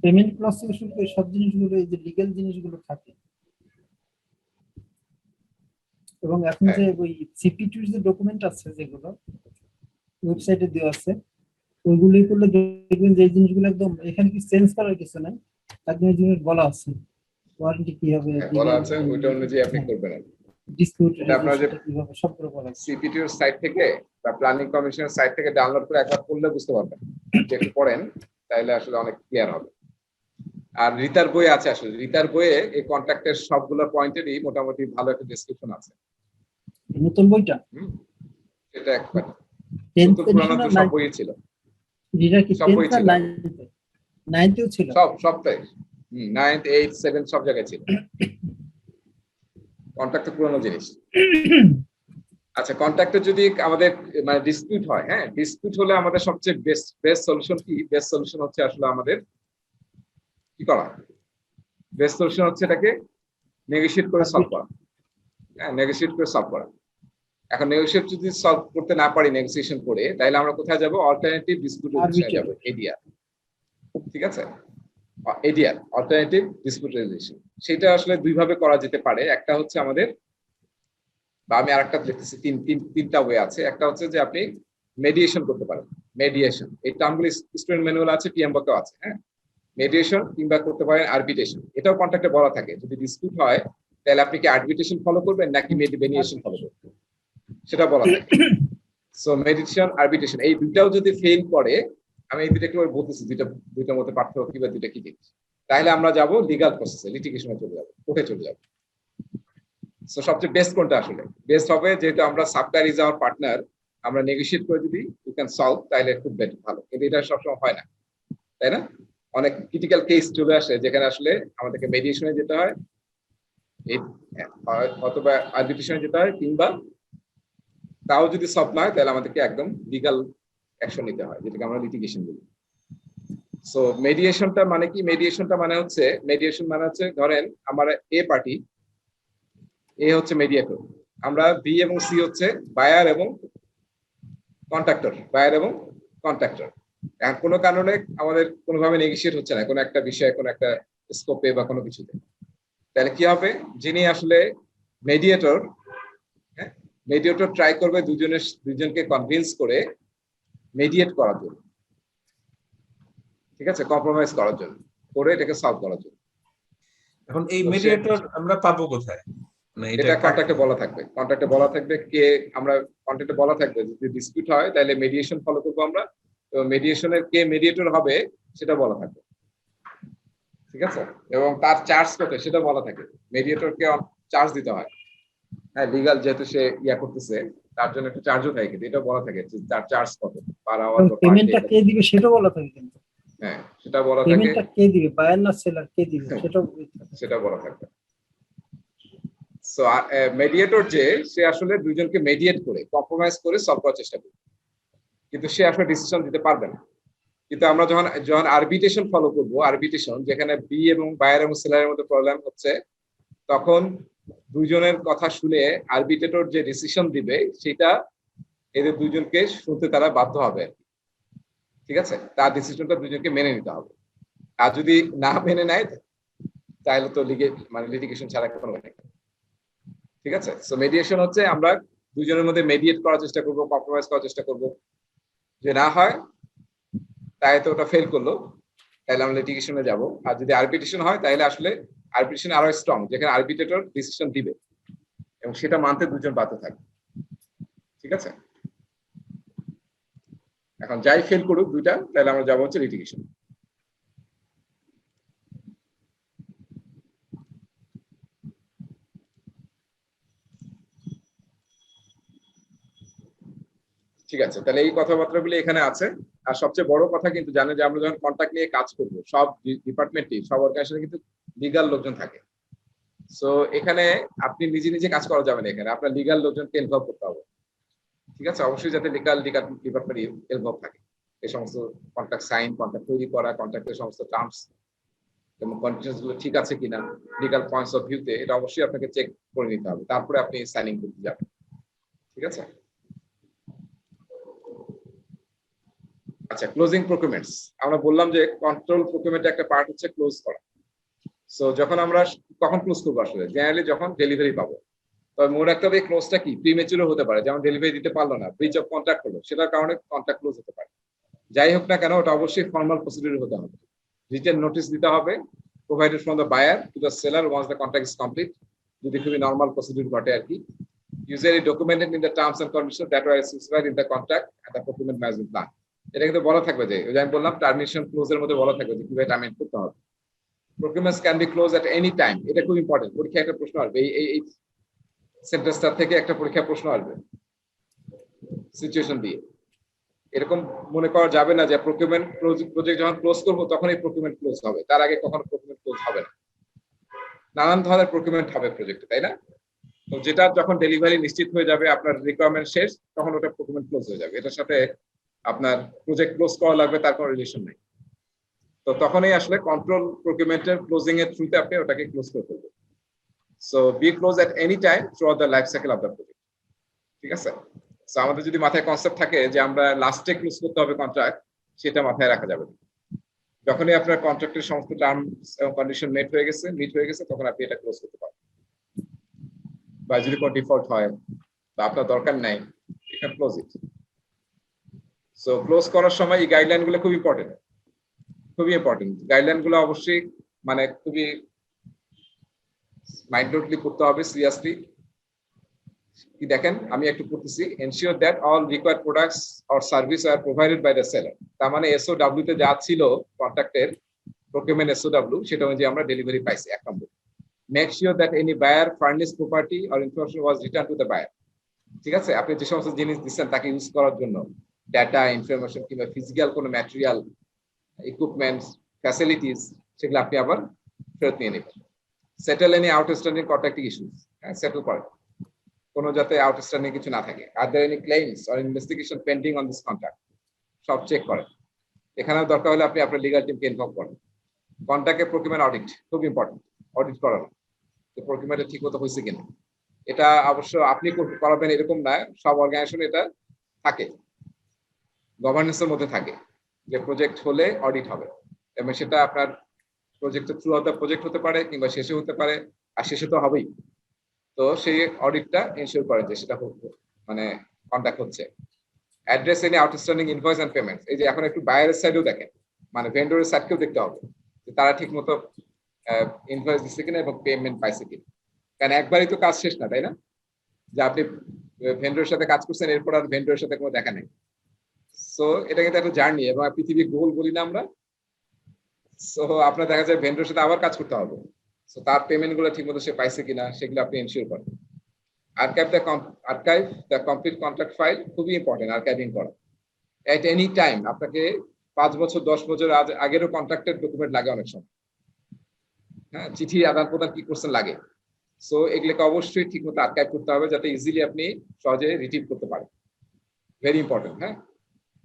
payment clause থেকে শুরু করে সব জিনিসগুলো, এই যে লিগ্যাল জিনিসগুলো থাকে। এবং এখন যে ওই সিপি2 যে ডকুমেন্ট আছে যেগুলো ওয়েবসাইটে দেওয়া আছে, ওইগুলি করলে দেখবেন যে এই জিনিসগুলো একদম, এখানে কি চেঞ্জ করার কিছু নাই, একদম এই জিনিস বলা আছে ওয়ারেন্টি কি হবে,
বলা আছে, ওইটা অনুযায়ী আপনি করবেন।
ডিসপিউট
এটা আপনার যে
কিভাবে সবগুলো বলা আছে।
সিপিটির সাইট থেকে বা প্ল্যানিং কমিশনের সাইট থেকে ডাউনলোড করে একবার পড়লে বুঝতে পারবেন, যে একটু পড়েন তাহলে আসলে অনেক ক্লিয়ার হবে। আর রিতার বই আছে, আসলে রিতার বইয়ে এই কন্ট্রাক্টের সবগুলো পয়েন্টেরই মোটামুটি ভালো একটা ডেসক্রিপশন আছে।
নতুন বইটা
এটা একবার
10th
নতুন পুরানো তো
এডিশন
সব বইই ছিল,
যেটা কি
সব বই
10th
ছিল।
আর 9th ছিল।
সবটাই 9th 8th 7th সব জায়গায় ছিল। কন্ট্রাক্ট তো পুরানো জিনিস। আচ্ছা, কন্ট্রাক্টে যদি আমাদের মানে ডিসপিউট হয়, হ্যাঁ, ডিসপিউট হলে আমাদের সবচেয়ে বেস্ট সলিউশন কি? বেস্ট সলিউশন হচ্ছে আসলে আমাদের কি করা? বেস্ট সলিউশন হচ্ছে এটাকে নেগোশিয়েট করে সলভ করা। হ্যাঁ, নেগোশিয়েট করে সলভ করা। এখন নেগোশিয়েট যদি সলভ করতে না পারি নেগোসিয়েশন করে, তাহলে আমরা কোথায় যাব? অল্টারনেটিভ ডিসপিউট রেজলিউশনে যাব, এডিআর। ঠিক আছে, এডিআর, অল্টারনেটিভ ডিসপিউট রেজলিউশন। সেটা আসলে দুই ভাবে করা যেতে পারে। একটা হচ্ছে আমাদের, বা আমি আরেকটা লিখতেছি, তিনটা ওয়ে আছে। একটা হচ্ছে যে আপনি মেডিয়েশন করতে পারেন। মেডিয়েশন, এই টার্মগুলি স্টুডেন্ট ম্যানুয়াল আছে, পিএমবকেও আছে। হ্যাঁ, মেডিয়েশন কিংবা করতে পারেন আরবিট্রেশন। এটাও কন্ট্রাক্টে বলা থাকে, যদি ডিসপিউট হয় তাহলে আপনি কি আরবিট্রেশন ফলো করবেন নাকি মেডিয়েশন ফলো করবেন, সেটা বলা থাকে। সো মেডিয়েশন, আরবিট্রেশন, এই দুইটাও যদি ফেল করে, আমি এই দুইটা একটু বলতেছি দুইটার মধ্যে পার্থক্য কি বা দুইটা কি জিনিস, তাহলে আমরা যাব লিগাল প্রসেসে, লিটিগেশনে চলে যাব, কোর্টে চলে যাব। সো সবচেয়ে বেস্ট কোনটা? আসলে বেস্ট হবে যেহেতু আমরা সাপ্লায়ার ইজ আওয়ার পার্টনার, আমরা নেগোশিয়েট করে যদি ইউ ক্যান সলভ, তাহলে খুব বেটার, ভালো। কিন্তু এটা সবসময় হয় না, তাই না? অনেক ক্রিটিক্যাল কেস চলে আসে যেখানে আসলে আমাদেরকে মেডিয়েশনে যেতে হয়, অথবা আরবিট্রেশনে যেতে হয়, কিংবা তাও যদি সলভ না হয় তাহলে আমাদেরকে একদম লিগাল অ্যাকশন নিতে হয়, যেটাকে আমরা লিটিগেশন বলি। সো মেডিয়েশনটা মানে কি? মেডিয়েশন মানে হচ্ছে ধরেন আমার এ পার্টি, এ হচ্ছে মেডিয়েটর, আমরা বি এবং সি হচ্ছে বায়ার এবং কন্ট্রাক্টর, এখন কোনো কারণে আমাদের কোনোভাবে নেগোশিয়েট হচ্ছে না কোনো একটা বিষয়ে, কোনো একটা স্কোপে বা কোনো কিছুতে, তাহলে কি হবে? যিনি আসলে মেডিয়েটর ট্রাই করবে দুজনকে কনভিন্স করে মেডিয়েট করার জন্য, ঠিক আছে, কম্প্রোমাইজ করার জন্য, করে এটাকে সলভ করার জন্য।
এখন এই মেডিয়েটর আমরা পাবো কোথায়?
এটা কন্ট্রাক্টে বলা থাকবে, কে আমরা কন্ট্রাক্টে বলা থাকবে যদি ডিসপিউট হয় তাহলে মেডিয়েশন ফলো করবো আমরা, তো মেডিয়েশনের কে মেডিয়েটর হবে সেটা বলা থাকবে, ঠিক আছে, এবং তার চার্জ কত সেটা বলা থাকে। মেডিয়েটরকে চার্জ দিতে হয়, হ্যাঁ, লিগাল যেহেতু সে করতেছে তার জন্য একটা চার্জও থাকে, কিন্তু এটা বলা থাকে যে তার চার্জ কত পার আওয়ার,
পেমেন্টটা কে দিবে সেটাও বলা থাকে। কিন্তু
হ্যাঁ, সেটা বলা থাকে,
পেমেন্টটা কে দিবে, বায়ার না সেলার, কে দিবে
সেটা বলা থাকবে। সো মেডিয়েটর যে, সে আসলে দুইজনকে মেডিয়েট করে কম্প্রোমাইজ করে সলভ করার চেষ্টা করবে, কিন্তু সে আসলে ডিসিশন দিতে পারবে না। কিন্তু আমরা যখন আরবিট্রেশন ফলো করবো, আরবিট্রেশন যেখানে বি এবং বায়ার এবং সেলারের মধ্যে প্রবলেম হচ্ছে, তখন দুইজনের কথা শুনে আরবিট্রেটর যে ডিসিশন দিবে সেটা এদের দুইজনকে শুনতে তারা বাধ্য হবে, ঠিক আছে, তার ডিসিশনটা দুইজনকে মেনে নিতে হবে। আর যদি না মেনে নেয় তাহলে তো লিটিগেশন ছাড়া কোনো নেই, ঠিক আছে। সো মেডিয়েশন হচ্ছে আমরা দুইজনের মধ্যে মেডিয়েট করার চেষ্টা করবো, কম্প্রোমাইজ করার চেষ্টা করবো, যে না হয় তাই তো ওটা ফেল করলো, তাহলে আমরা লিটিগেশনে যাব। আর যদি আরবিট্রেশন হয় তাহলে আসলে আরবিট্রেশন আরো স্ট্রং, যেখানে আরবিট্রেটর ডিসিশন দিবে এবং সেটা মানতে দুজন বাধ্য থাকবে। ঠিক আছে, এখন যাই ফেল করুক দুইটা, তাহলে আমরা যাবো হচ্ছে লিটিগেশন। ঠিক আছে, তাহলে এই কথাবার্তাগুলি এখানে আছে। আর সবচেয়ে বড় কথা কিন্তু জানে যে আমরা যখন কন্ট্রাক্ট নিয়ে কাজ করব, সব ডিপার্টমেন্টে সব অর্গানাইজেশনে কিন্তু লিগাল লোকজন থাকে। সো এখানে আপনি নিজে নিজে কাজ করা যাবে না, এখানে আপনার লিগাল লোকজনকে ইনভলভ করতে হবে। ঠিক আছে, অবশ্যই যাতে লিগাল ডিপার্টমেন্ট ইনভলভ থাকে। এই সমস্ত কন্ট্রাক্ট সাইন, কন্ট্রাক্ট তৈরি করা, কন্ট্রাক্টের সমস্ত টার্মস এবং কন্ডিশনস গুলো ঠিক আছে কিনা লিগাল পয়েন্টস অফ ভিউতে, এটা অবশ্যই আপনাকে চেক করে নিতে হবে, তারপরে আপনি সাইনিং করতে যাবেন। ঠিক আছে, আচ্ছা ক্লোজিং প্রকিউরমেন্টস, আমরা বললাম যে কন্ট্রোল প্রকিউরমেন্টের একটা পার্ট হচ্ছে ক্লোজ করা। সো যখন আমরা কখন ক্লোজ করবো, আসলে জেনারেলি যখন ডেলিভারি পাবো। তবে মনে রাখতে হবে এই ক্লোজটা কি প্রিমেচুর হতে পারে, যেমন ডেলিভারি দিতে পারলো না, ব্রিচ অফ কন্ট্রাক্ট হলো, সেটার কারণে কন্ট্রাক্ট ক্লোজ হতে পারে। যাই হোক না কেন, ওটা অবশ্যই ফর্মাল প্রসিডিউর হতে হবে। রিটেন নোটিস দিতে হবে provided from the buyer to the seller once the contract is complete, যদি খুবই নর্মাল প্রসিডিউর ঘটে আর কি। Usually documented in the terms and conditions that were specified in the contract and the procurement management plan. এটা কিন্তু বলা থাকবে যে, আমি বললাম টার্মিনেশন ক্লোজের মধ্যে বলা থাকবে যে কিভাবে টার্মিনেট করতে হবে। Procurements can be closed at any time, এটা খুব ইম্পর্টেন্ট। পরীক্ষায় একটা প্রশ্ন আসবে, এই সেন্টেন্সটা থেকে একটা পরীক্ষা প্রশ্ন আসবে সিচুয়েশন দিয়ে। এরকম মনে করা যাবে না যে প্রকিউরমেন্ট প্রজেক্ট যখন ক্লোজ করবো তখনই প্রকিউরমেন্ট ক্লোজ হবে, তার আগে কখনো প্রকিউরমেন্ট ক্লোজ হবে না। নানান ধরনের প্রকিউরমেন্ট হবে প্রজেক্টে, তাই না? তো যেটা যখন ডেলিভারি নিশ্চিত হয়ে যাবে, আপনার রিকোয়ারমেন্ট শেষ, তখন ওটা প্রকিউরমেন্ট ক্লোজ হয়ে যাবে। এটার সাথে আপনার প্রজেক্ট ক্লোজ করা লাগবে তার কোনো রিলেশন নেই। তো তখনই আসলে কন্ট্রোল প্রকিউরমেন্টের ক্লোজিং এর থ্রুতে আপনি ওটাকে ক্লোজ করে ফেলবেন। So be close at any time throughout the life cycle of the project. ঠিক আছে, সো আমাদের যদি মাথায় কনসেপ্ট থাকে যে আমরা লাস্টে ক্লোজ করতে হবে কন্ট্রাক্ট, সেটা মাথায় রাখা যাবে না। যখনই আপনার কন্ট্রাক্টের সমস্ত টার্মস এবং কন্ডিশন মিট হয়ে গেছে তখন আপনি এটা ক্লোজ করতে পারবেন। বা যদি কোনো ডিফল্ট হয় বা আপনার দরকার নাই, এটা ক্লোজ ইট। সো ক্লোজ করার সময় এই গাইডলাইন গুলো খুব ইম্পর্টেন্ট, খুবই ইম্পর্টেন্ট। গাইডলাইন গুলো অবশ্যই মানে খুবই মাইন্ডলি করতে হবে, সিরিয়াসলি। কি দেখেন, আমি একটু পড়তেছি, ensure that all required products or service are provided by the seller. তার মানে এসওডব্লিউ তে যা ছিল কন্ট্রাক্টের প্রকিউরমেন্ট এসওডব্লিউ, সেটা অনুযায়ী আমরা ডেলিভারি পাইছি। এক number, make sure that any buyer furnish property or information was return to the buyer. ঠিক আছে, আপনি যে সমস্ত জিনিস দিচ্ছেন তাকে ইউজ করার জন্য, ডাটা, ইনফরমেশন কিংবা ফিজিক্যাল কোনো ম্যাটেরিয়াল, ইকুইপমেন্টস, ফ্যাসিলিটিস, সেগুলো আপনি আবার ফেরত নিয়ে নেবেন। Settle any outstanding contracting issues, settle করেন, কোনো যাতে আউটস্ট্যান্ডিং কিছু না থাকে। আর there any claims or investigation pending on this contract, সব চেক করেন। এখানেও দরকার হলে আপনি আপনার লিগাল টিমকে ইনভলভ করেন। কন্ট্রাক্টের প্রকিউরমেন্ট অডিট খুব ইম্পর্টেন্ট, অডিট করানো যে প্রকিউরমেন্ট ঠিক মতো হয়েছে কিনা। এটা অবশ্য আপনি করাবেন এরকম না, সব অর্গানাইজেশন এটা থাকে, গভর্নেন্সের মধ্যে থাকে যে প্রজেক্ট হলে অডিট হবে, এবং সেটা আপনার প্রজেক্টের থ্রু আউট দ্য প্রজেক্ট হতে পারে কিংবা শেষে হতে পারে, আর শেষে তো হবেই। তো সেই অডিটটা এনশিওর করে যে সেটা মানে কন্ট্যাক্ট হচ্ছে। Address any outstanding invoice and payments, এই যে এখন একটু বায়ারের সাইডেও দেখেন, মানে ভেন্ডরের সাইডকেও দেখতে হবে যে তারা ঠিক মতো ইনভয়েস দিচ্ছে কিনা এবং পেমেন্ট পাইছে কিনা। কারণ একবারই তো কাজ শেষ না, তাই না? যে আপনি ভেন্ডরের সাথে কাজ করছেন, এরপর আর ভেন্ডরের সাথে কোনো দেখা নেই। সো এটা কিন্তু একটা জার্নি, এবং পৃথিবীর গোল বলি না আমরা। সো আপনার দেখা যায় ভেন্ডরের সাথে আবার কাজ করতে হবে। সো তার পেমেন্ট গুলো ঠিক মতো সে পাইছে কিনা সেগুলো আপনি এনশিওর করেন। Archive the complete contract file, খুবই ইম্পর্টেন্ট আর্কাইভিং করা। এট এনি টাইম আপনাকে 5 বছর 10 বছর আগেরও কন্ট্রাক্টের ডকুমেন্ট লাগে অনেক সময়, হ্যাঁ, চিঠি আদান প্রদান কি করছেন লাগে। সো এগুলোকে অবশ্যই ঠিক মতো আর্কাইভ করতে হবে যাতে ইজিলি আপনি সহজে রিট্রিভ করতে পারেন। Very important. হ্যাঁ,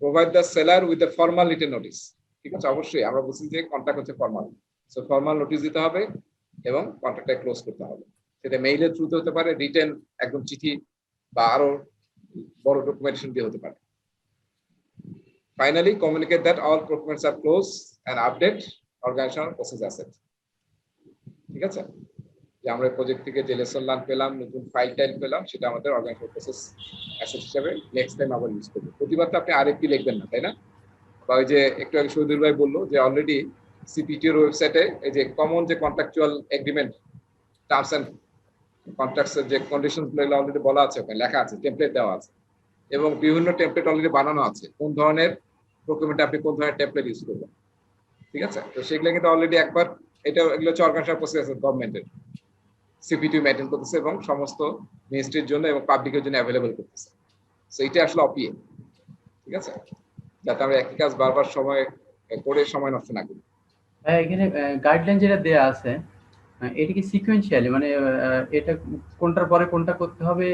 provide the seller with the formal written notice. ঠিক আছে, অবশ্যই আমরা বলছি যে কন্ট্রাক্ট হচ্ছে ফর্মাল, সো ফর্মাল নোটিস দিতে হবে এবং কন্ট্রাক্টটা ক্লোজ করতে হবে। সেটা মেইলের থ্রুতে হতে পারে, রিটেন একদম চিঠি, বা আরো বড় ডকুমেন্টেশন দিয়ে হতে পারে। Finally communicate that all procurements are close and update organizational process asset. ঠিক আছে, যে আমরা প্রজেক্ট থেকে যে লেসন লার্ন পেলাম, নতুন ফাইল টাইল পেলাম, সেটা আমাদের অর্গানাইজেশনাল প্রসেস অ্যাসেট হিসেবে নেক্সট টাইম আবার ইউজ করবো। প্রতিবার তো আপনি আরএফপি লিখবেন না, তাই না? বা ওই যে একটু আগে শহীদুল ভাই বললো যে অলরেডি সিপিটি এর ওয়েবসাইটে এই যে কমন যে contractual agreement terms and contracts এর যে কন্ডিশন গুলো অলরেডি বলা আছে, ওখানে লেখা আছে, টেমপ্লেট দেওয়া আছে, এবং বিভিন্ন টেমপ্লেট অলরেডি বানানো আছে কোন ধরনের প্রকুরমেন্ট আপনি কোন ধরনের টেমপ্লেট ইউজ করবেন। ঠিক আছে, তো সেগুলো কিন্তু অলরেডি একবার এগুলো হচ্ছে অর্গানাইজেশন প্রসেস গভর্নমেন্টের সিপিটি মেইনটেইন করতেছে এবং সমস্ত মিনিস্ট্রির জন্য এবং পাবলিকের জন্য অ্যাভেলেবল করতেছে। সো এটা আসলে অপিএ। ঠিক আছে, যাতে আমরা একই কাজ বারবার সময় করে সময় নষ্ট না করি।
ভাই এখানে গাইডলাইন যেটা দেয়া আছে এটা কি সিকোয়েন্সিয়ালি, মানে এটা কোনটার পরে কোনটা করতে হবে?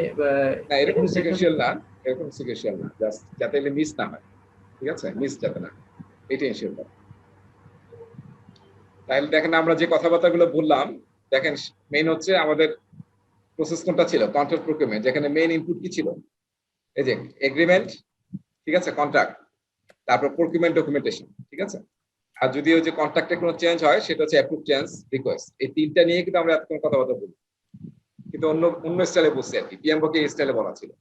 না, এরকম সিকুয়েন্সিয়াল না, এরকম সিকুয়েন্সিয়াল না, জাস্ট যাতে এটা মিস না হয়। ঠিক আছে, মিস যাতে না, এটা এনশিওর করা। তাহলে দেখেন আমরা যে কথাবার্তাগুলো বললাম, দেখেন মেইন হচ্ছে আমাদের প্রসেস কোনটা ছিল, কন্ট্রাক্ট প্রকিউরমেন্ট, যেখানে মেইন ইনপুট কি ছিল, এই যে এগ্রিমেন্ট, ঠিক আছে, কন্ট্রাক্ট, তারপর প্রকিউরমেন্ট ডকুমেন্টেশন। ঠিক আছে, আর যদি ওই যে কন্ট্রাক্টে কোনো চেঞ্জ হয় সেটা হচ্ছে অ্যাপ্রুভ চেঞ্জ রিকোয়েস্ট। এই তিনটা নিয়ে কিন্তু আমরা এতক্ষণ কথাবার্তা বলি, কিন্তু অন্য স্টাইলে বলছি আর কি, পিএমওকে এই স্টাইলে বলা ছিল।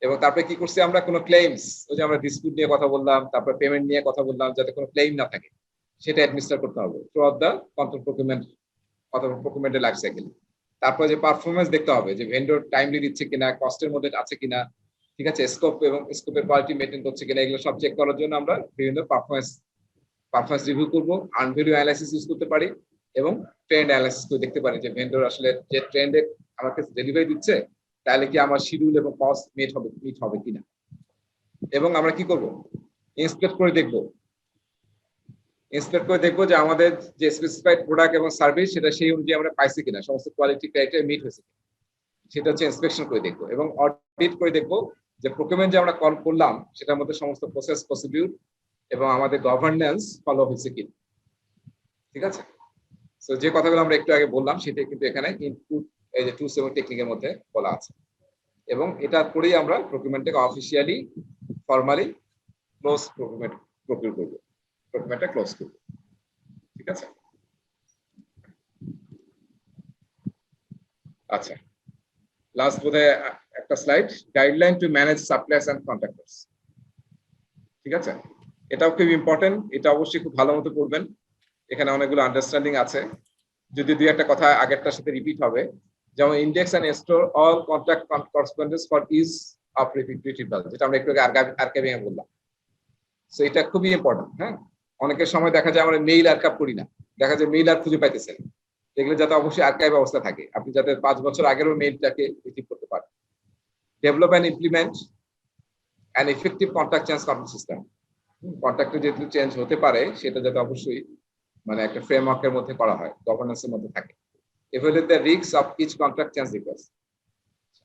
এবং তারপরে কি করছি আমরা, কোনো ক্লেইমস, ওই যে আমরা ডিসপিউট নিয়ে কথা বললাম, তারপর পেমেন্ট নিয়ে কথা বললাম, যাতে কোনো ক্লেইম না থাকে সেটা অ্যাডমিনিস্টার করতে হবে through out the contract procurement অথবা প্রকিউরমেন্টের লাইফ সাইকেল। তারপরে যে পারফরমেন্স দেখতে হবে, যে ভেন্ডর টাইমলি দিচ্ছে কিনা, কস্টের মধ্যে আছে কিনা, ঠিক আছে, স্কোপ এবং স্কোপের কোয়ালিটি মেনটেন করছে কিনা, এগুলো সব চেক করার জন্য আমরা বিভিন্ন পারফরমেন্স রিভিউ করবো, আনভ্যালু অ্যানালাইসিস ইউজ করতে পারি, এবং ট্রেন্ড অ্যানালাইসিস করে দেখতে পারি যে ভেন্ডর আসলে যে ট্রেন্ডে আমাকে ডেলিভারি দিচ্ছে তাহলে কি আমার শিডিউল এবং কস্ট মিট হবে কিনা। এবং আমরা কি করব, ইন্সপেক্ট করে দেখবো যে আমাদের যে স্পেসিফাইড প্রোডাক্ট এবং সার্ভিস সেটা সেই অনুযায়ী আমরা পাইছি কিনা, সমস্ত কোয়ালিটি ক্রাইটেরিয়া মিট হয়েছে কিনা, সেটা হচ্ছে ইন্সপেকশন করে দেখবো। এবং অডিট করে দেখবো যে প্রকিউরমেন্ট যে আমরা কল করলাম সেটার মধ্যে সমস্ত প্রসেস প্রসিডিউর এবং আমাদের গভর্নেন্স ফলো হয়েছে কিনা। ঠিক আছে, তো যে কথাগুলো আমরা একটু আগে বললাম সেটাই কিন্তু এখানে ইনপুট এই যে টুলস এবং টেকনিকের মধ্যে বলা আছে। এবং এটা করেই আমরা প্রকিউরমেন্টটাকে অফিসিয়ালি ফর্মালি প্রকিউরমেন্টটা ক্লোজ করবো। ঠিক আছে, আচ্ছা, লাস্ট বোধহয় একটা slide, guideline to manage suppliers and contractors. ঠিক আছে, এটাও খুব ইম্পর্টেন্ট, এটা অবশ্যই খুব ভালো মতো পড়বেন, এখানে অনেকগুলো আন্ডারস্ট্যান্ডিং আছে। যদি দুই একটা কথা আগেরটার সাথে রিপিট হবে, যেমন index and store all contract correspondence for ease of retrieval, যেটা আমরা একটু আর্কাইভিং এ বললাম। সো এটা খুবই ইম্পর্টেন্ট। হ্যাঁ, অনেকের সময় দেখা যায় আমরা মেইল আর্কাইভ করি না, দেখা যায় মেইল আর খুঁজে পাইতেছেন, এগুলো যাতে অবশ্যই আর্কাইভ অবস্থা থাকে, আপনি যাতে 5 বছর আগেরও মেইলটাকে রিসিভ করতে পারেন। Develop and implement an effective contract change control system. কন্ট্রাক্টে যেহেতু চেঞ্জ হতে পারে সেটা যাতে অবশ্যই মানে একটা ফ্রেমওয়ার্কের মধ্যে করা হয়, গভর্নেন্সের মধ্যে থাকে। Evaluate the risk of each contract change request.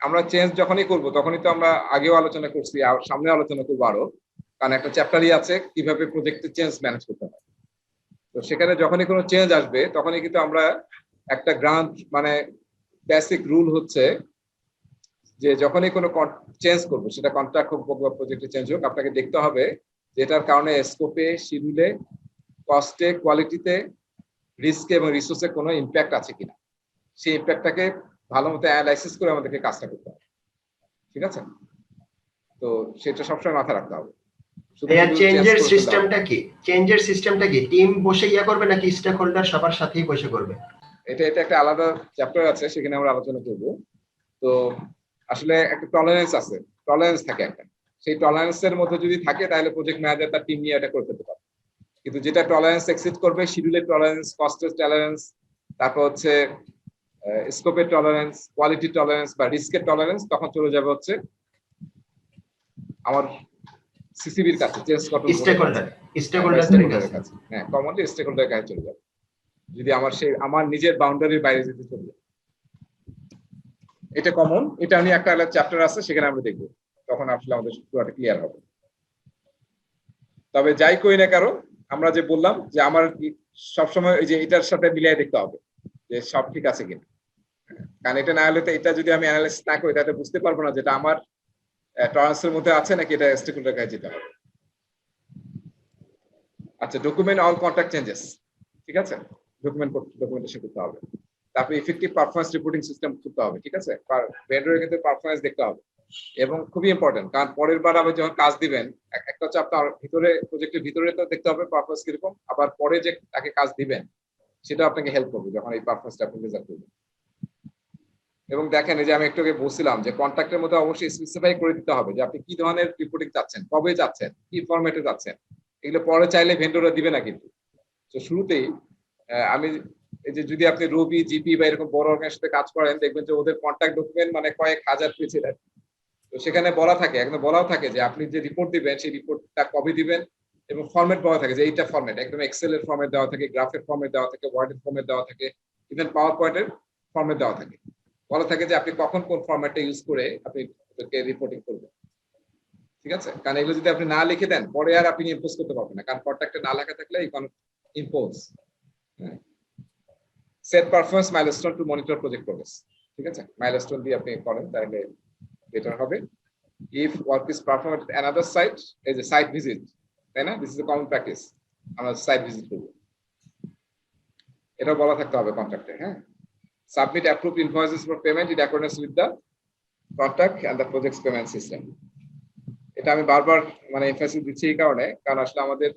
আমরা চেঞ্জ যখনই করব তখনই তো আমরা আগেও আলোচনা করছি, আর সামনে আলোচনা করবো আরো, কারণ একটা চ্যাপ্টারই আছে কিভাবে প্রজেক্টের চেঞ্জ ম্যানেজ করতে হয়। তো সেখানে যখনই কোনো চেঞ্জ আসবে তখনই কিন্তু আমরা একটা গ্রান্ট মানে বেসিক রুল হচ্ছে যে যখনই কোনো চেঞ্জ করবো, সেটা কন্ট্রাক্ট হোক বা প্রজেক্টে চেঞ্জ হোক, আপনাকে দেখতে হবে যে এটার কারণে স্কোপে, শিডিউলে, কস্টে, কোয়ালিটিতে, রিস্কে এবং রিসোর্সে কোনো ইম্প্যাক্ট আছে কিনা, সেই ইম্প্যাক্টটাকে ভালো মতো অ্যানালাইসিস করে আমাদেরকে কাজটা করতে হবে। ঠিক আছে, তো সেটা সবসময় মাথায় রাখতে হবে।
চেঞ্জের সিস্টেমটা কি টিম বসে করবে নাকি স্টেক হোল্ডার সবার সাথেই বসে করবে?
এটা একটা আলাদা চ্যাপ্টার আছে, সেখানে আমরা আলোচনা করব। তো আসলে একটা টলারেন্স থাকে একটা, সেই টলারেন্সের মধ্যে যদি থাকে তাহলে প্রজেক্ট ম্যানেজার তার টিম নিয়ে এটা করে ফেলতে পারে। কিন্তু যেটা টলারেন্স এক্সিড করবে, শিডিউলের টলারেন্স, কস্টের টলারেন্স, তারপর হচ্ছে স্কোপের টলারেন্স, কোয়ালিটি টলারেন্স বা রিস্কের টলারেন্স, তখন চলে যাবে হচ্ছে আমার সিসিবির কাছে, চেঞ্জ কন্ট্রোল স্টেকহোল্ডারের কাছে। হ্যাঁ, কমনলি স্টেকহোল্ডারের কাছে চলে যাবে যদি আমার নিজের বাউন্ডারির বাইরে যেতে চলে যায়। এটা কমন, এটা নিয়ে একটা চ্যাপ্টার আছে, সেখানে আমরা দেখবো, তখন আসলে আমাদের পুরোটা ক্লিয়ার হবে। তবে যাই করি না কারো, আমরা যে বললাম যে আমার সবসময় ওই যে এটার সাথে মিলিয়ে দেখতে হবে যে সব ঠিক আছে কিনা, কারণ এটা না হলে তো এটা যদি আমি অ্যানালাইসিস না করি তাহলে বুঝতে পারবো না যেটা আমার টলারেন্সের মধ্যে আছে নাকি এটা স্টেকহোল্ডারের কাছে যেতে হবে। আচ্ছা, ডকুমেন্ট অল কন্ট্রাক্ট চেঞ্জেস। ঠিক আছে, ডকুমেন্টেশন করতে হবে। তারপরে ইফেক্টিভ পারফরম্যান্স রিপোর্টিং সিস্টেম করতে হবে। ঠিক আছে, ভেন্ডরের ক্ষেত্রে পারফরম্যান্স দেখতে হবে, এবং খুবই ইম্পর্টেন্ট, কারণ পরের বার আবার যখন কাজ দিবেন একটা হচ্ছে আপনার ভিতরে প্রজেক্টের ভিতরে তো দেখতে হবে পারপাস কিরকম, আবার পরে যে তাকে কাজ দিবেন সেটা আপনাকে হেল্প করবে যখন এই পারপাসটা আপনি রেজাল্ট করবেন। এবং দেখেন এই যে আমি একটু আগে বলছিলাম যে কন্ট্রাক্টের মধ্যে অবশ্যই স্পেসিফাই করে দিতে হবে যে আপনি কি ধরনের রিপোর্টিং চাচ্ছেন, কবে চাচ্ছেন, কি ফরম্যাটে চাচ্ছেন। এগুলো পরে চাইলে ভেন্ডররা দিবে না কিন্তু। তো শুরুতেই আমি এই যে যদি আপনি রবি জিপি বা এরকম বড় অর্গানাইজেশনের সাথে কাজ করেন, দেখবেন যে ওদের কন্ট্যাক্ট ডকুমেন্ট মানে কয়েক হাজার পেজের। তো সেখানে বলা থাকে, একদম বলাও থাকে যে আপনি যে রিপোর্ট দিবেন সেই রিপোর্টটা কবে দিবেন, এবং ফরম্যাট বলা থাকে যে এইটা ফরম্যাট, একদম এক্সেল এর ফরম্যাট দেওয়া থাকে, গ্রাফের ফরম্যাট দেওয়া থাকে, ওয়ার্ডের ফরম্যাট দেওয়া থাকে, ইভেন পাওয়ার পয়েন্টের ফরম্যাট দেওয়া থাকে। বলা থাকে যে আপনি কখন কোন ফরম্যাটটা ইউজ করে আপনি রিপোর্টিং করবেন। ঠিক আছে, কারণ এগুলো যদি আপনি না লিখে দেন পরে আর আপনি ইম্পোজ করতে পারবেন না, কারণ কন্ট্রাক্টে না লেখা থাকলে এই impose. Set performance milestone two monitor project progress. ঠিক আছে, মাইলস্টোন দিয়ে আপনি করেন তাহলে বেটার হবে। If work is performed at another site, is a site visit, তাই না? This is a common practice. আমরা সাইট ভিজিট করব, এটা বলা থাকতে হবে কন্ট্রাক্টে। হ্যাঁ, submit approved invoices for payment in accordance with the contract and the project's payment system. এটা আমি বারবার মানে এমফাসিস দিচ্ছি এই কারণে, কারণ আসলে আমাদের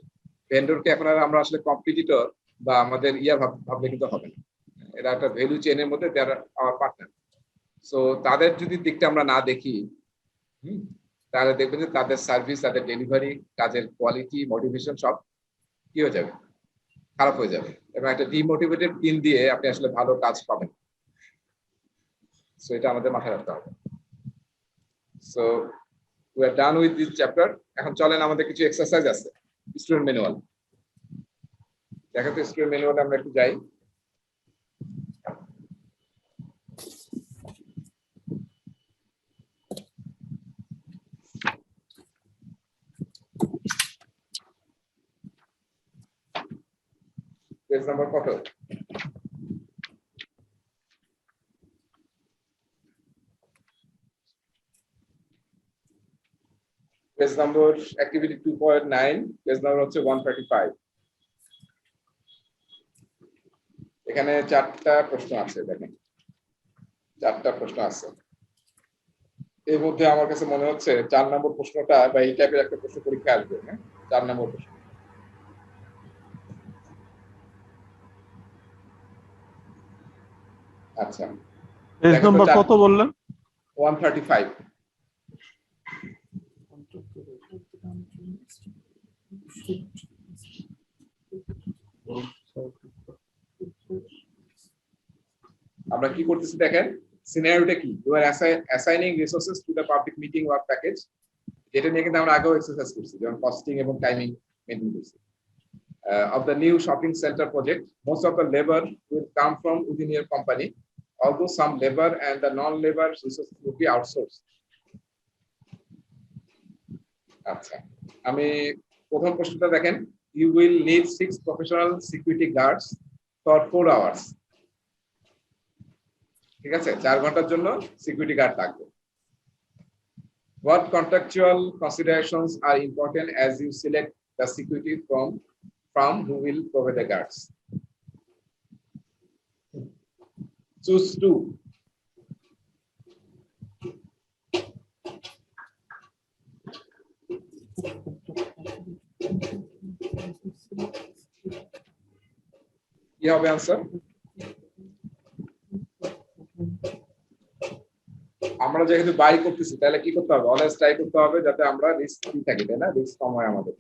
ভেন্ডরকে এখন আর আমরা আসলে কম্পিটিটর বা আমাদের ভাবলে কিন্তু হবে না। এটা একটা ভ্যালু চেইনের মধ্যে দে আর আওয়ার পার্টনার। সো তাদের যদি দিকটা আমরা না দেখি, তাহলে দেখবেন যে তাদের সার্ভিস, তাদের ডেলিভারি, কাজের কোয়ালিটি, মোটিভেশন সব কি হয়ে যাবে, খারাপ হয়ে যাবে, এবং একটা ডিমোটিভেটেড টিম দিয়ে আপনি আসলে ভালো কাজ পাবেন। সো এটা আমাদের মাথায় রাখতে হবে। So we are done with this chapter. এখন চলেন আমাদের কিছু এক্সারসাইজ আছে, স্টুডেন্ট ম্যানুয়াল। দেখাতে স্টুডেন্ট ম্যানুয়ালে আমরা একটু যাই। পেজ নাম্বার কত? পেজ নম্বর অ্যাক্টিভিটি 2.9, পেজ নম্বর হচ্ছে 135। এখানে 4টা প্রশ্ন আছে, দেখেন 4টা প্রশ্ন আছে। এর মধ্যে আমার কাছে মনে হচ্ছে 4 নম্বর প্রশ্নটা বা এই টাইপের একটা প্রশ্ন পরীক্ষা আসবে। হ্যাঁ, 4 নম্বর প্রশ্ন। আচ্ছা,
পেজ নাম্বার কত বললেন?
135। আমরা কি করতেছি দেখেন, সিনারিওটা কি, you are assigning resources to the public meeting work package, যেটা নিয়ে কিন্তু আমরা আগেও এক্সারসাইজ করছি, যেমন কস্টিং এবং টাইমিং মেইনটেইন করছি। Of the new shopping center project, most of the labor will come from within your company, although some labor and the non-labor resources will be outsourced. আচ্ছা, আমি প্রথম প্রশ্নটা দেখেন, you will need 6 professional security guards for 4 hours. ঠিক আছে, 4 ঘন্টার জন্য সিকিউরিটি গার্ড লাগবে। What contractual considerations are important as you select the security from who will provide the guards? Choose 2. কি হবে আনসার? আমরা যেহেতু বাই করতেছি তাহলে কি করতে হবে, অলওয়েজ ট্রাই করতে হবে যাতে আমরা রিস্ক ফ্রি থাকি, তাই না? রিস্ক কম হয় আমাদের।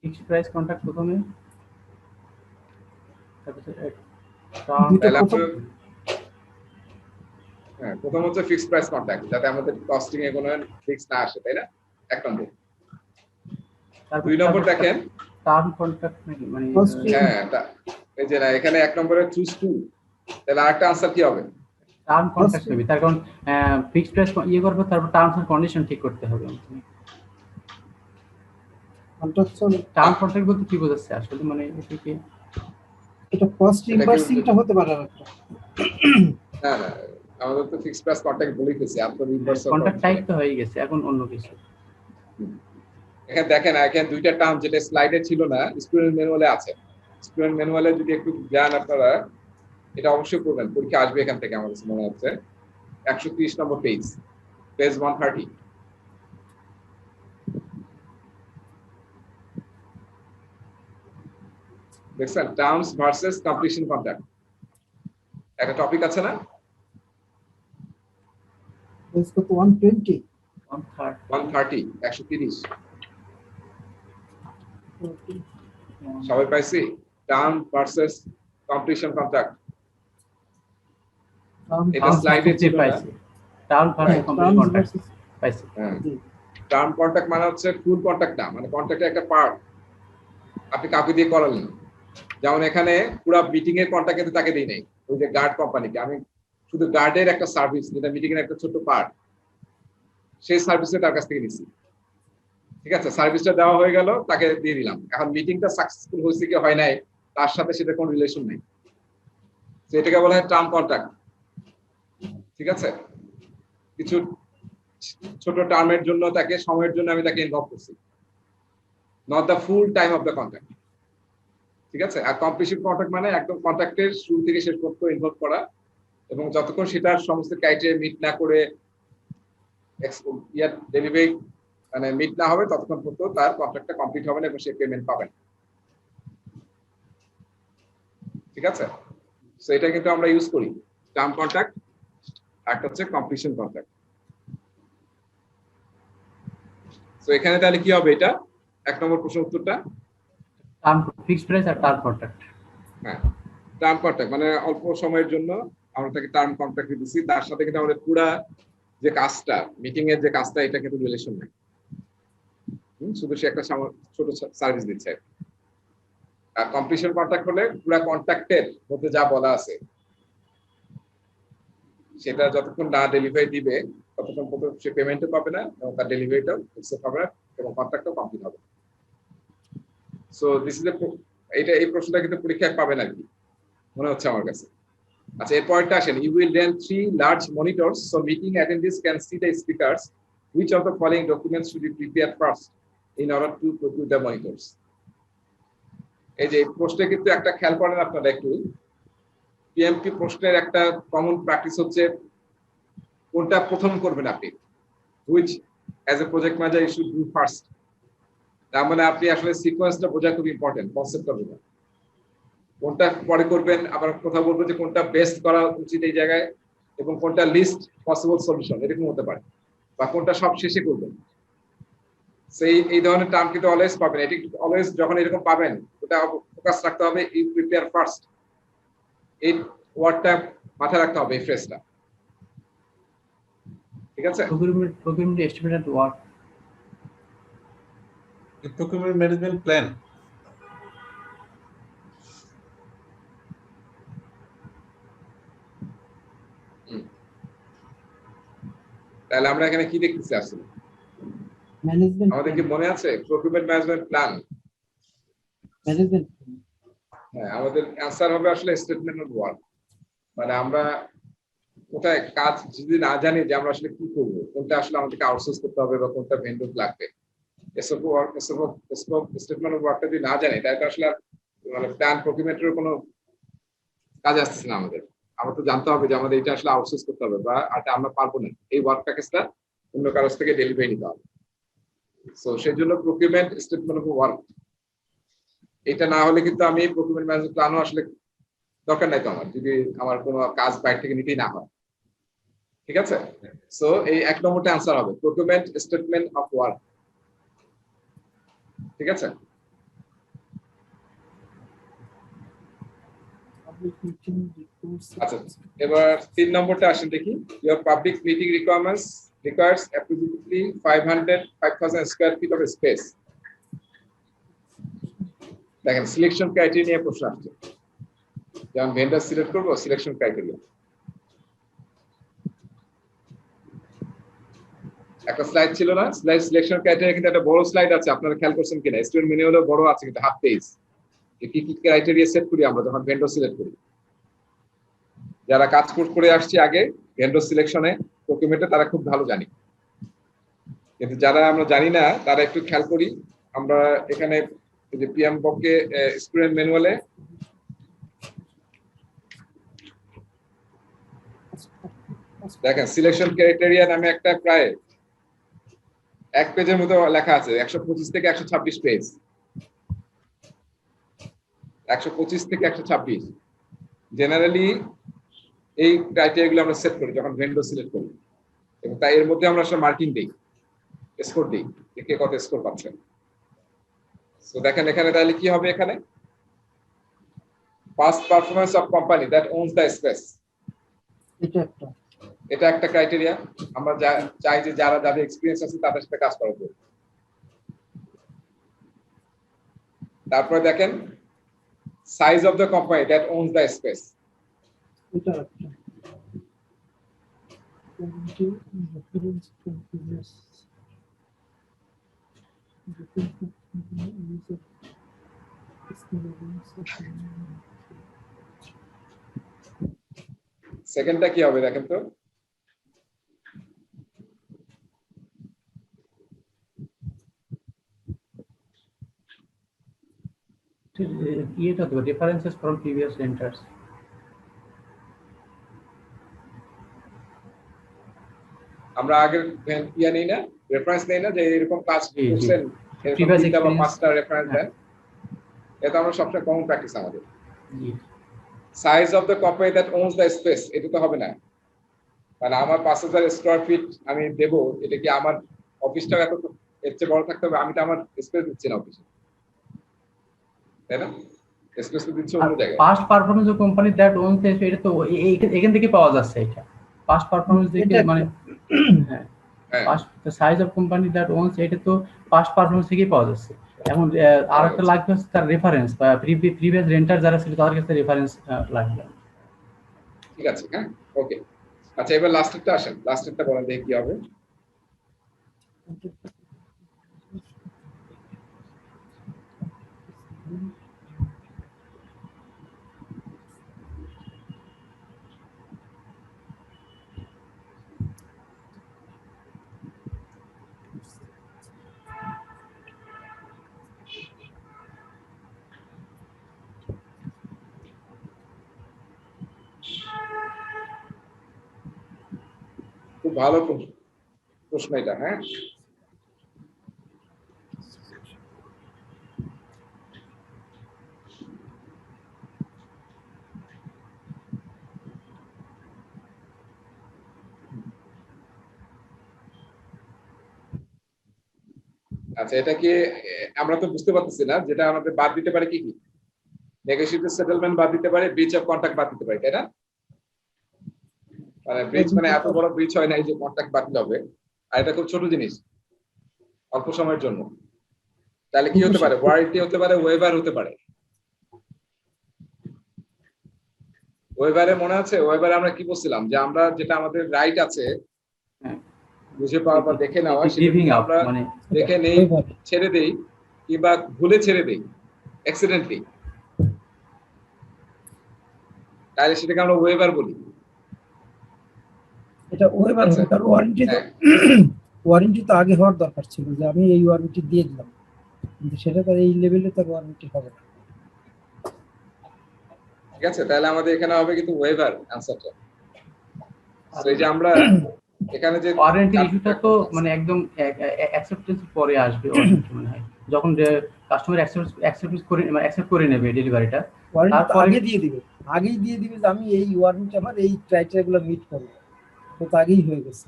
ফিক্সড প্রাইস কন্ট্রাক্ট প্রথমে,
হ্যাঁ, প্রথম হচ্ছে ফিক্সড প্রাইস কন্ট্রাক্ট, যাতে আমাদের কস্টিং এ কোনো রিস্ক না আসে, তাই না? 1 নম্বর। 2 নম্বর দেখেন
টার্ম কন্ট্রাক্ট নাকি, মানে
হ্যাঁ, এই যে না, এখানে 1 নম্বরে চুজ 2, তাহলে আরেকটা আনসার কি হবে?
টার্ম কন্ট্রাক্ট হবে, তার কারণ ফিক্সড প্রাইস ইয়ে করবে, তারপর টার্মস এন্ড কন্ডিশন ঠিক করতে হবে। টার্ম কন্ট্রাক্ট বলতে কি বোঝাচ্ছে আসলে, মানে এটা কি,
এটা কস্ট রিইম্বার্সিংটা হতে পারে একটা।
না না, আমাদের তো ফিক্সড প্রাইস কন্ট্রাক্ট বলেই ফেলছি, আর তো রিভার্স
কন্ট্রাক্ট টাইপ তো হয়ে গেছে, এখন অন্য কিছু।
এখানে দেখেন, এখানে 2টা টার্ম যেটা স্লাইডে ছিল না, স্টুডেন্ট ম্যানুয়ালে আছে। স্টুডেন্ট ম্যানুয়ালে যদি একটু জান আপনারা, এটা অবশ্যই করবেন, পরীক্ষা আসবে এখান থেকে আমার কাছে মনে হচ্ছে। 130 নম্বর পেজ, পেজ 130। দেখছেন টার্মস ভার্সেস কমপ্লিশন কন্ট্রাক্ট একটা টপিক আছে না?
পেজ কত 120
130
130 সবাই পাইছি? টার্ম ভার্সেস কমপ্লিশন কন্ট্রাক্ট এটা স্লাইডে ছিল না?
পাইছি টার্ম ভার্সেস কমপ্লিট কন্ট্রাক্ট পাইছি।
হ্যাঁ, টার্ম কন্ট্রাক্ট মানে হচ্ছে ফুল কন্ট্রাক্ট না, মানে কন্ট্রাক্টের একটা পার্ট আপনি কাউকে দিয়ে করালেন। যেমন এখানে পুরো মিটিং এর কন্ট্রাক্ট কিন্তু তাকে দেই নাই, ওই যে গার্ড কোম্পানিকে। আমি শুধু গার্ডের একটা সার্ভিস, যেটা মিটিং এর একটা ছোট পার্ট, সেই সার্ভিসটা তার কাছ থেকে নিছি। ঠিক আছে, সার্ভিসটা দেওয়া হয়ে গেল, তাকে দিয়ে দিলাম। এখন মিটিংটা সাকসেসফুল হয়েছে কি হয় নাই তার সাথে সেটা কোনো রিলেশন নেই। তো এটাকে বলা হয় টার্ম কন্ট্রাক্ট। ঠিক আছে, কিছু ছোট টার্মের জন্য তাকে, সময়ের জন্য আমি তাকে ইনভলভ করছি, not the full time of the contract. ঠিক আছে, আর কমপ্লিশন কন্ট্রাক্ট মানে একদম কন্ট্রাক্টের শুরু থেকে শেষ পর্যন্ত ইনভলভ করা, এবং যতক্ষণ সেটার সমস্ত ক্রাইটেরিয়া মিট না করে ডেলিভারি মানে মিট না হবে ততক্ষণ পর্যন্ত তার কন্ট্রাক্টটা কমপ্লিট হবে না এবং সে পেমেন্ট পাবে না। ঠিক আছে, সো এটা কিন্তু আমরা ইউজ করি টার্ম কন্ট্রাক্ট, একটা হচ্ছে কমপ্লিশন কন্ট্রাক্ট। সো এখানে তাহলে কি হবে, এটা 1 নম্বর প্রশ্ন উত্তরটা
টার্ম ফিক্সড প্রাইস আর টার্ম কন্ট্রাক্ট।
হ্যাঁ, টার্ম কন্ট্রাক্ট মানে অল্প সময়ের জন্য আমরা তাকে টার্ম কন্ট্রাক্ট দিচ্ছি, তার সাথে কিন্তু আমাদের পুরা যে কাজটা, মিটিং এর যে কাজটা, এটা কিন্তু রিলেশন নাই, শুধু সে একটা ছোট সার্ভিস দিচ্ছে। আর কমপ্লিশন কন্ট্রাক্ট হলে পুরো কন্ট্রাক্টের মধ্যে যা বলা আছে সেটা যতক্ষণ না ডেলিভারি দিবে ততক্ষণ পর্যন্ত সে পেমেন্টও পাবে না এবং তার ডেলিভারিটাও ফিক্সড হবে না এবং কন্ট্রাক্টও কমপ্লিট হবে। সো দিস ইজ এই প্রশ্নটা কিন্তু পরীক্ষায় পাবেন আর কি মনে হচ্ছে আমার কাছে। আচ্ছা, এর পরেরটা আসেন, you will then 3 large monitors so meeting attendees can see the speakers. Which of the following documents should be prepared first in order to procure the monitors? এই যে প্রশ্নে কিন্তু একটা খেয়াল করেন আপনারা একটু, পিএমপি প্রশ্নের একটা কমন প্র্যাকটিস হচ্ছে কোনটা প্রথম করবেন আপনি, which as a project manager you should do first। তার মানে আপনি আসলে সিকোয়েন্সটা বোঝা খুব ইম্পর্টেন্ট, কনসেপ্টটা বোঝা, কোনটা পরে করবেন, আবার কথা বলবো যে কোনটা বেস্ট করা উচিত এই জায়গায় এবং কোনটা লিস্ট পসিবল সলিউশন এরকম হতে পারে, বা কোনটা সব শেষে করবেন। সেই এই ধরনের টার্ম কিন্তু অলওয়েজ পাবেন, এটি অলওয়েজ যখন এরকম পাবেন ওটা ফোকাস রাখতে হবে, ইউ প্রিপেয়ার ফার্স্ট, এই ওয়ার্ডটা মাথায় রাখতে হবে, এই ফ্রেজটা। ঠিক আছে,
procurement estimate what?
procurement management plan.
তাহলে আমরা এখানে কি দেখতেছি আসলে,
ম্যানেজমেন্ট
আমাদের কি মনে আছে প্রকিউরমেন্ট ম্যানেজমেন্ট প্ল্যান?
ম্যানেজমেন্ট
হ্যাঁ, আমাদের অ্যান্সার হবে আসলে স্টেটমেন্ট অফ ওয়ার্ক। মানে আমরা কোথায় কাজ যদি না জানি যে আমরা আসলে কি করবো, কোনটা আসলে আমাদেরকে আউটসোর্স করতে হবে বা কোনটা ভেন্ডর লাগবে, এসব ওয়ার্ক স্টেটমেন্ট অফ ওয়ার্কটা যদি না জানি তাহলে আসলে মানে প্ল্যান প্রকিউরমেন্টের কোনো কাজ আসছে না আমাদের। আমরা তো জানতে হবে যে আমাদের এটা আসলে আউটসোর্স করতে হবে বা এটা আমরা পারবো না, এই ওয়ার্ক প্যাকেজটা অন্য কারো থেকে ডেলিভারি নিতে হবে। সো সেই জন্য প্রকিউরমেন্ট স্টেটমেন্ট অফ ওয়ার্ক এটা না হলে কিন্তু আমি প্রকিউরমেন্ট ম্যানেজমেন্ট প্ল্যানও আসলে দরকার নাই তো আমার, যদি আমার কোনো কাজ বাইরে থেকে নিতেই না হয়। ঠিক আছে, সো এই 1 নম্বরটা অ্যান্সার হবে প্রকিউরমেন্ট স্টেটমেন্ট অফ ওয়ার্ক। ঠিক আছে, আচ্ছা এবার 3 নম্বরটা আসেন দেখি, your public meeting requirements requires approximately 5000 square feet of speech. দেখেন সিলেকশন ক্রাইটেরিয়া নিয়ে প্রশ্ন আসছে, যেমন ভেন্ডর সিলেক্ট করবো, সিলেকশন ক্রাইটেরিয়া একটা স্লাইড ছিল না, স্লাইড সিলেকশন ক্রাইটেরিয়া কিন্তু একটা বড় স্লাইড আছে, আপনারা খেয়াল করছেন কিনা? স্টুডেন্ট ম্যানুয়ালে বড় আছে কিন্তু হাফ পেজ, কি কি ক্রাইটেরিয়া সেট করি আমরা যখন ভেন্ডর সিলেক্ট করি। যারা কাজ করে আসছে আগে ভেন্ডর সিলেকশনে প্রকিউরমেন্টে তারা খুব ভালো জানি, কিন্তু যারা আমরা জানি না তারা একটু খেয়াল করি। আমরা এখানে যে পিএম বকে স্টুডেন্ট ম্যানুয়ালে দেখেন সিলেকশন ক্রাইটেরিয়া নামে একটা প্রায় এক পেজের মতো লেখা আছে, 125 থেকে 126 পেজ, 125 থেকে 126। জেনারেলি এই ক্রাইটেরিয়া গুলো আমরা সেট করি যখন ভেন্ডর সিলেক্ট করি, এবং তাই এর মধ্যে আমরা আসলে মার্কিং দিই, স্কোর দিই, যে কে কত স্কোর পাচ্ছেন। তো দেখেন এখানে তাহলে কি হবে, এখানে past performance of company that owns the space,
এটা একটা
এটা একটা ক্রাইটেরিয়া। আমরা চাই যে যারা যাদের এক্সপিরিয়েন্স আছে তাদের সাথে কাজ করা যায়। তারপরে দেখেন size of the company that owns the space,
এটা একটা Community reference to business.
সেকেন্ডটা কি হবে দেখেন তো,
ইয়েটা হতে পারে রেফারেন্সেস ফ্রম প্রিভিয়াস রেন্টার্স।
আমরা আগের ইয়া নেই না, রেফারেন্স নেই না যে এরকম কাজ
জি, জি।
করছেন, এরকম
Previous
3টা বা
experience।
5টা রেফারেন্স দেন। এটা আমরা সবসময় কমন প্র্যাকটিস আমাদের।
জি,
size of the company that owns the space, এটা তো হবে না, মানে আমার 5000 স্কয়ার ফিট আমি দেবো, এটা কি আমার অফিসটা এত এর চেয়ে বড় থাকতে হবে? আমি তো আমার স্পেস দিচ্ছি না অফিসে, তাই না? স্পেস তো দিচ্ছি অন্য জায়গায়।
Past performance of company that ওনস এটা তো এখান থেকে পাওয়া যাচ্ছে, এটা পাস্ট পারফরম্যান্স থেকে
এটা
মানে হ্যাঁ
হ্যাঁ,
past size of company that ওনস এটা তো পাস্ট পারফরম্যান্স থেকেই পাওয়া যাচ্ছে। এখন আর একটা লাগবে হচ্ছে তার রেফারেন্স বা প্রিভিয়াস রেন্টার যারা ছিল তাদের কাছে রেফারেন্স লাগবে।
ঠিক আছে, হ্যাঁ, ওকে। আচ্ছা এবার লাস্টেরটা আসেন, লাস্টেরটা বলেন দেখি কি হবে। খুব ভালো প্রশ্ন এটা, হ্যাঁ। আচ্ছা এটা কি আমরা তো বুঝতে পারতেছি না, যেটা আমাদের বাদ দিতে পারে কি কি, নেগোশিয়েটেড সেটেলমেন্ট বাদ দিতে পারে, ব্রিচ অফ কন্ট্রাক্ট বাদ দিতে পারে, তাই না? মানে ব্রিচ মানে এত বড় ব্রিচ হয় না এই যে কন্ট্রাক্ট বাতিল হবে, আর এটা খুব ছোট জিনিস অল্প সময়ের জন্য। তাহলে কি হতে পারে, ওয়ারেন্টি হতে পারে, ওয়েভার হতে পারে। ওয়েভারে মনে আছে, ওয়েভারে আমরা কি বলছিলাম যে আমরা যেটা আমাদের রাইট আছে বুঝে পাওয়ার পর দেখে নেওয়া, সেটা
গিভিং
যদি
আপ
আমরা
মানে
দেখে নেই, ছেড়ে দেই, কিংবা ভুলে ছেড়ে দেই অ্যাক্সিডেন্টলি, তাহলে সেটাকে আমরা ওয়েভার বলি।
এটা ওয়েবার হবে, কারণ ওয়ারেন্টি তো ওয়ারেন্টি তো আগে হওয়ার দরকার ছিল, যে আমি এই ওয়ারেন্টি দিয়ে দিলাম, কিন্তু সেটা তো এই লেভেলে তো ওয়ারেন্টি হবে না।
ঠিক আছে, তাহলে আমাদের এখানে হবে কিন্তু ওয়েভার অ্যানসারটা। তো এই যে আমরা এখানে যে
ওয়ারেন্টি ইস্যুটা তো মানে একদম অ্যাকসেপ্টেন্স পরে আসবে warranty মনে হয়, যখন কাস্টমার অ্যাকসেপ্ট করে নেবে ডেলিভারিটা,
ওয়ারেন্টি তো
তারপরে
আগে দিয়ে দিবে, আগেই দিয়ে দিবে যে আমি এই ওয়ারেন্টি আমার এই ক্রাইটেরিয়া গুলো মিট করবো, তো তা আগেই হয়ে গেছে।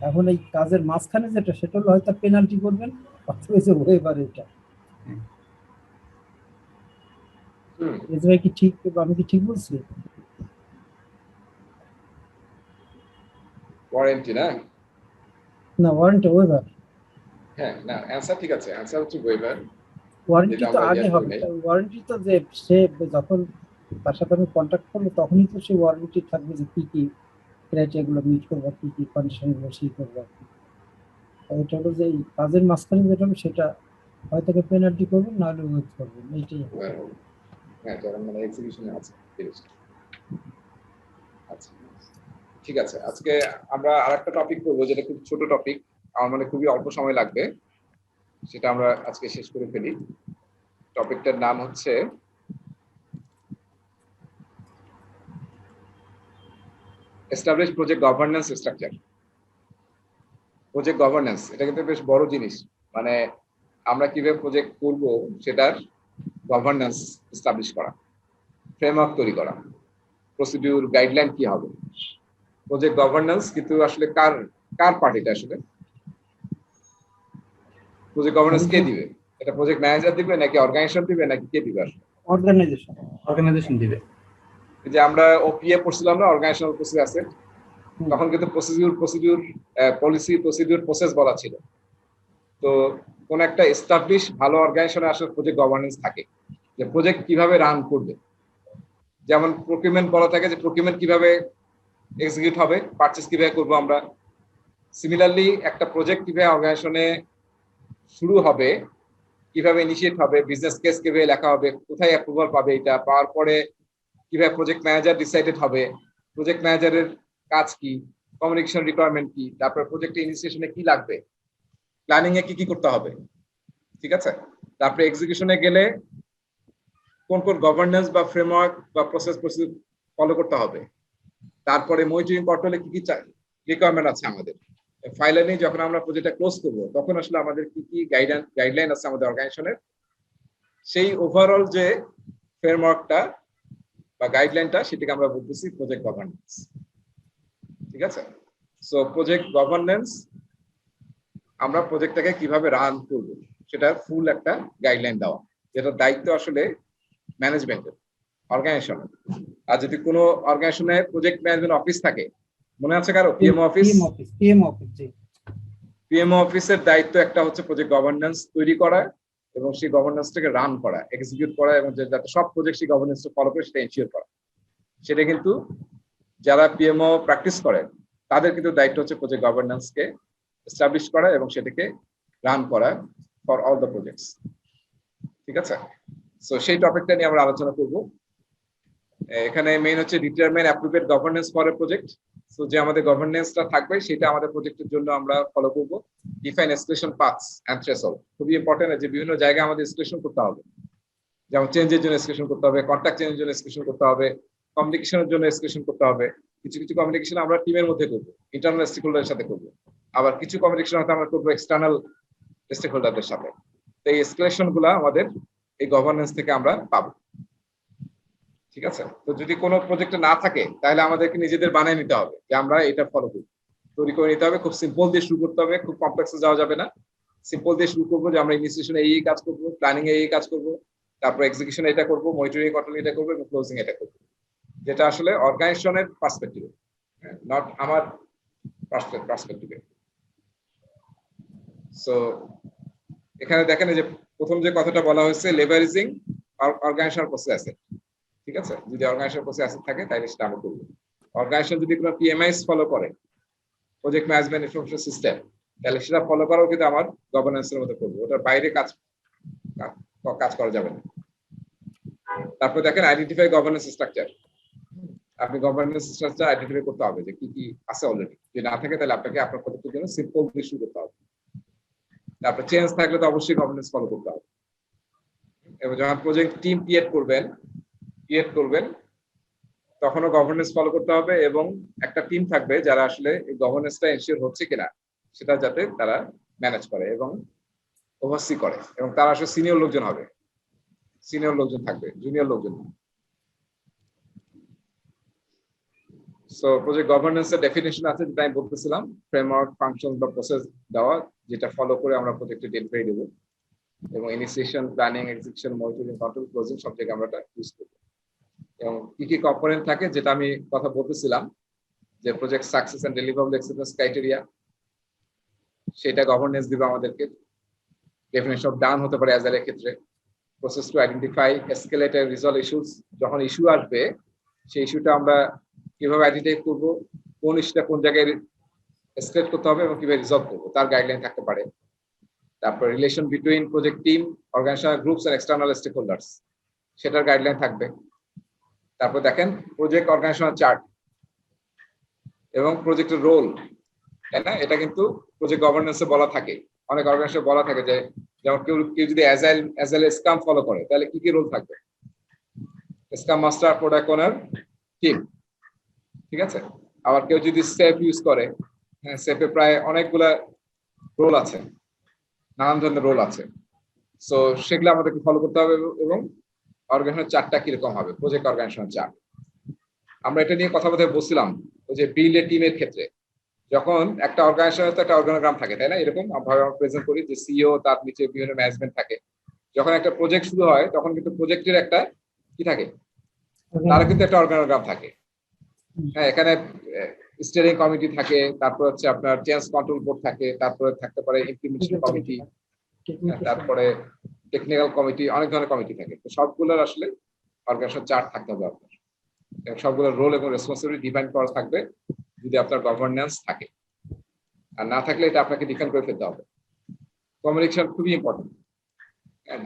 এখন এই কাজের মাঝখানে যেটা, সেটা হলো হয়তো পেনাল্টি করবেন, অথবা যে ওয়েবার, এটা এই জায়গায় কি ঠিক, আমি কি ঠিক বলছি?
ওয়ারেন্টি না,
না, ওয়ারেন্টি ওয়েবার,
হ্যাঁ না অ্যানসার ঠিক আছে, অ্যানসার হচ্ছে ওয়েভার।
ওয়ারেন্টি
যেটা
তো
আমরা
আগে
ইয়া
হবে।
করি নাই।
ওয়ারেন্টি তো যে সে যখন তার সাথে আমি কন্ট্যাক্ট করবো তখনই তো সেই ওয়ারেন্টি থাকবে যে কি কি ক্রাইটেরিয়া গুলো মিট করবো, কি কি কন্ডিশন গুলো সেই করবো। এটা হলো যে এই কাজের মাঝখানে যেটা হবে সেটা হয়তো পেনাল্টি করবেন, নাহলে ওয়েট করবেন, এইটাই।
হ্যাঁ যারা মানে এক্সিবিশনে আছে জিনিসটা। আচ্ছা ঠিক আছে, আজকে আমরা আরেকটা টপিক করবো, যেটা খুব ছোট টপিক, আমার মানে খুবই অল্প সময় লাগবে, সেটা আমরা আজকে শেষ করে ফেলি। টপিকটার নাম হচ্ছে establish project governance structure. Project governance এটা কিন্তু বেশ বড় জিনিস, মানে আমরা কিভাবে প্রজেক্ট করব সেটার গভর্নেন্স এস্টাবলিশ করা, ফ্রেমওয়ার্ক তৈরি করা, প্রসিডিউর গাইডলাইন কি হবে। প্রজেক্ট গভর্নেন্স কিন্তু আসলে কার কার পার্ট এটা আসলে? প্রজেক্ট গভর্নেন্স কে দিবে? এটা প্রজেক্ট ম্যানেজার দিবে নাকি অর্গানাইজেশন দিবে নাকি কে দিবে আসলে?
অর্গানাইজেশন দিবে।
এই যে আমরা ওপিএ পড়ছিলাম না, অর্গানাইজেশনাল প্রসেস আছে, তখন কিন্তু প্রসিডিউর প্রসেস বলা ছিল। তো কোন একটা এস্টাবলিশ ভালো অর্গানাইজেশনে আসলে প্রজেক্ট গভর্নেন্স থাকে, যে প্রজেক্ট কিভাবে রান করবে। যেমন প্রকিউরমেন্ট বলা থাকে যে প্রকিউরমেন্ট কিভাবে এক্সিকিউট হবে, পারচেজ কিভাবে করব আমরা। সিমিলারলি একটা প্রজেক্ট কিভাবে অর্গানাইজেশনে শুরু হবে, কিভাবে ইনিশিয়েট হবে, বিজনেস কেস কিভাবে লেখা হবে, কোথায় অ্যাপ্রুভাল পাবে, এটা পাওয়ার পরে কিভাবে প্রজেক্ট ম্যানেজার ডিসাইডেড হবে, প্রজেক্ট ম্যানেজারের কাজ কি, কমিউনিকেশন রিকোয়ারমেন্ট কি, তারপর প্রজেক্ট ইনিশিয়েশনে কি লাগবে, প্ল্যানিং এ কি কি করতে হবে, ঠিক আছে। তারপরে এক্সিকিউশনে গেলে কোন কোন গভর্নেন্স বা ফ্রেমওয়ার্ক বা প্রসেস ফলো করতে হবে। তারপরে মনিটরিং কন্ট্রোলে কি কি রিকোয়ারমেন্ট আছে আমাদের। ফাইনালি যখন আমরা প্রজেক্টটা ক্লোজ করব তখন আসলে আমাদের কি কি গাইডলাইন আছে আমাদের অর্গানাইজেশনের, সেই ওভারঅল যে ফ্রেমওয়ার্কটা বা গাইডলাইনটা সেটাকে আমরা বলতেছি প্রজেক্ট গভর্নেন্স, ঠিক আছে। সো প্রজেক্ট গভর্নেন্স আমরা প্রজেক্টটাকে কিভাবে রান করব সেটা ফুল একটা গাইডলাইন দেওয়া, যেটা দায়িত্ব আসলে ম্যানেজমেন্টের, অর্গানাইজেশনের। আর যদি কোনো অর্গানাইজেশনে প্রজেক্ট ম্যানেজমেন্ট অফিস থাকে, মনে আছে কারো পিএমও অফিস? পিএমও অফিসের দায়িত্ব একটা হচ্ছে প্রজেক্ট গভর্নেন্স তৈরি করা এবং সেই গভর্নেন্সটাকে রান করা, এক্সিকিউট করা, এবং যাতে সব প্রজেক্ট সেই গভর্নেন্সটা ফলো করে সেটা এনশিওর করা। সেটা কিন্তু যারা পিএমও প্র্যাকটিস করে তাদের কিন্তু দায়িত্ব হচ্ছে প্রজেক্ট গভর্নেন্সকে এস্টাবলিশ করা এবং সেটাকে রান করা ফর অল দ্য প্রজেক্টস, ঠিক আছে। সো সেই টপিকটা নিয়ে আমরা আলোচনা করব। এখানে মেইন হচ্ছে determine appropriate governance for a project. So যে আমাদের গভর্নেন্সটা থাকবে সেটা আমাদের প্রজেক্টের জন্য আমরা ফলো করব। Define escalation paths and threshold, খুবই ইম্পর্টেন্ট যে বিভিন্ন জায়গায় আমাদের এসকেলেশন করতে হবে। যেমন চেঞ্জের জন্য এসকেলেশন করতে হবে, কন্ট্যাক্ট চেঞ্জের জন্য এসকেলেশন করতে হবে, কমিউনিকেশনের জন্য এসকেলেশন করতে হবে। কিছু কিছু কমিউনিকেশন আমরা টিমের মধ্যে করব, ইন্টারনাল স্টেকহোল্ডারের সাথে করব, আবার কিছু কমিউনিকেশন হয়তো আমরা করব এক্সটার্নাল স্টেকহোল্ডারদের সাথে। তো এই এসকেলেশন গুলা আমাদের এই গভর্নেন্স থেকে আমরা পাবো, ঠিক আছে। তো যদি কোনো প্রজেক্টে না থাকে তাহলে আমাদেরকে নিজেদের বানিয়ে নিতে হবে যে আমরা এটা ফলো করি, তৈরি করে নিতে হবে। খুব সিম্পল দিয়ে শুরু করতে হবে, খুব কমপ্লেক্সে যাওয়া যাবে না। সিম্পল দিয়ে শুরু করবো যে আমরা ইনিশিয়েশনে এই কাজ করবো, প্ল্যানিং এ এই কাজ করবো, তারপর এক্সিকিউশন এটা করবো, মনিটরিং কন্ট্রোল এটা করবো এবং ক্লোজিং এটা করবো, যেটা আসলে অর্গানাইজেশনের পার্সপেক্টিভে, নট আমার পার্সপেক্টিভে। সো এখানে দেখেন যে প্রথম যে কথাটা বলা হয়েছে লেভারেজিং অর্গানাইজেশনাল প্রসেস, ঠিক আছে। যদি অর্গানাইজেশনাল প্রসেস থাকে তাহলে সেটা আমরা করবো। অর্গানাইজেশন যদি কোনো পিএমআইএস ফলো করে, প্রজেক্ট ম্যানেজমেন্ট ইনফরমেশন সিস্টেম, তাহলে সেটা ফলো করাও কিন্তু আমার গভর্নেন্সের মধ্যে করবো, ওটার বাইরে কাজ করা যাবে না। তারপর দেখেন আইডেন্টিফাই গভর্নেন্স স্ট্রাকচার। আপনি গভর্নেন্স স্ট্রাকচার আইডেন্টিফাই করতে হবে যে কি কি আছে অলরেডি, যদি না থাকে তাহলে আপনাকে আপনার প্রজেক্টের জন্য সিম্পল দিয়ে শুরু করতে হবে। তারপর চেঞ্জ থাকলে তো অবশ্যই গভর্নেন্স ফলো করতে হবে। এবং যখন প্রজেক্ট টিম ক্রিয়েট করবেন তখনও গভর্নেন্স ফলো করতে হবে এবং একটা টিম থাকবে যারা আসলে এই গভর্নেন্সটা এনশিওর হচ্ছে কিনা সেটা যাতে তারা ম্যানেজ করে এবং ওভারসি করে, এবং তারা আসলে সিনিয়র লোকজন হবে, সিনিয়র লোকজন থাকবে, জুনিয়র লোকজন। সো প্রজেক্ট গভর্নেন্সের ডেফিনিশন আছে যেটা আমি বলতেছিলাম, ফ্রেমওয়ার্ক, ফাংশন বা প্রসেস দেওয়া, যেটা ফলো করে আমরা প্রজেক্টে ডেলিভারি দেবো এবং initiation, planning, execution, monitoring, control, closing সব জায়গায় আমরা এটা ইউজ করবো। এবং কি কি কম্পোনেন্ট থাকে যেটা আমি কথা বলতেছিলাম, যে project success and deliverable excellence criteria, সেটা গভর্নেন্স দিবে আমাদেরকে। ডেফিনেশন অফ ডান হতে পারে অ্যাজাইলের ক্ষেত্রে। Process to identify, escalate and resolve issues, যখন ইস্যু আসবে সেই ইস্যুটা আমরা কিভাবে আইডেন্টিফাই করবো, কোন ইস্যুটা কোন জায়গায় এসকেলেট করতে হবে এবং কিভাবে রিজলভ করবো তার গাইডলাইন থাকতে পারে। তারপর relation between project team, organizational groups and external stakeholders, সেটার গাইডলাইন থাকবে। তারপর দেখেন প্রজেক্ট অর্গানাইজেশনাল চার্ট এবং প্রজেক্টের রোল, তাই না? এটা কিন্তু প্রজেক্ট গভর্নেন্সে বলা থাকে, অনেক অর্গানাইজেশনে বলা থাকে যে যেমন কেউ যদি অ্যাজাইল স্ক্রাম ফলো করে তাহলে কি কি রোল থাকবে, স্ক্রাম মাস্টার, প্রোডাক্ট ওনার, টিম, ঠিক আছে। আবার কেউ যদি সেফ ইউজ করে, হ্যাঁ সেফে প্রায় অনেকগুলা রোল আছে, নানান ধরনের রোল আছে। সো সেগুলো আমাদেরকে ফলো করতে হবে এবং অর্গানাইজেশন চার্টটা কিরকম হবে, প্রজেক্ট অর্গানাইজেশন চার্ট। আমরা এটা নিয়ে কথা বলতে বলছিলাম ওই যে বিল্ড এ টিমের ক্ষেত্রে, যখন একটা অর্গানাইজেশনের তো একটা অর্গানোগ্রাম থাকে, তাই না? এরকম ভাবে আমরা প্রেজেন্ট করি যে সিইও, তার নিচে বিভিন্ন ম্যানেজমেন্ট থাকে। যখন একটা প্রজেক্ট শুরু হয় তখন কিন্তু প্রজেক্টের একটা কি থাকে, তারা কিন্তু একটা অর্গানোগ্রাম থাকে। হ্যাঁ, এখানে স্টিয়ারিং কমিটি থাকে, তারপর হচ্ছে আপনার চেঞ্জ কন্ট্রোল বোর্ড থাকে, তারপরে থাকতে পারে ইমপ্লিমেন্টেশন কমিটি, তারপরে টেকনিক্যাল কমিটি, অনেক ধরনের কমিটি থাকে। তো সবগুলোর আসলে অর্গানাইজেশন চার্ট থাকতে হবে আপনার, এবং সবগুলোর রোল এবং রেসপন্সিবিলিটি ডিফাইন করা থাকবে যদি আপনার গভর্নেন্স থাকে। আর না থাকলে এটা আপনাকে ডিফাইন করে ফেলতে হবে। কমিউনিকেশন খুবই ইম্পর্টেন্ট,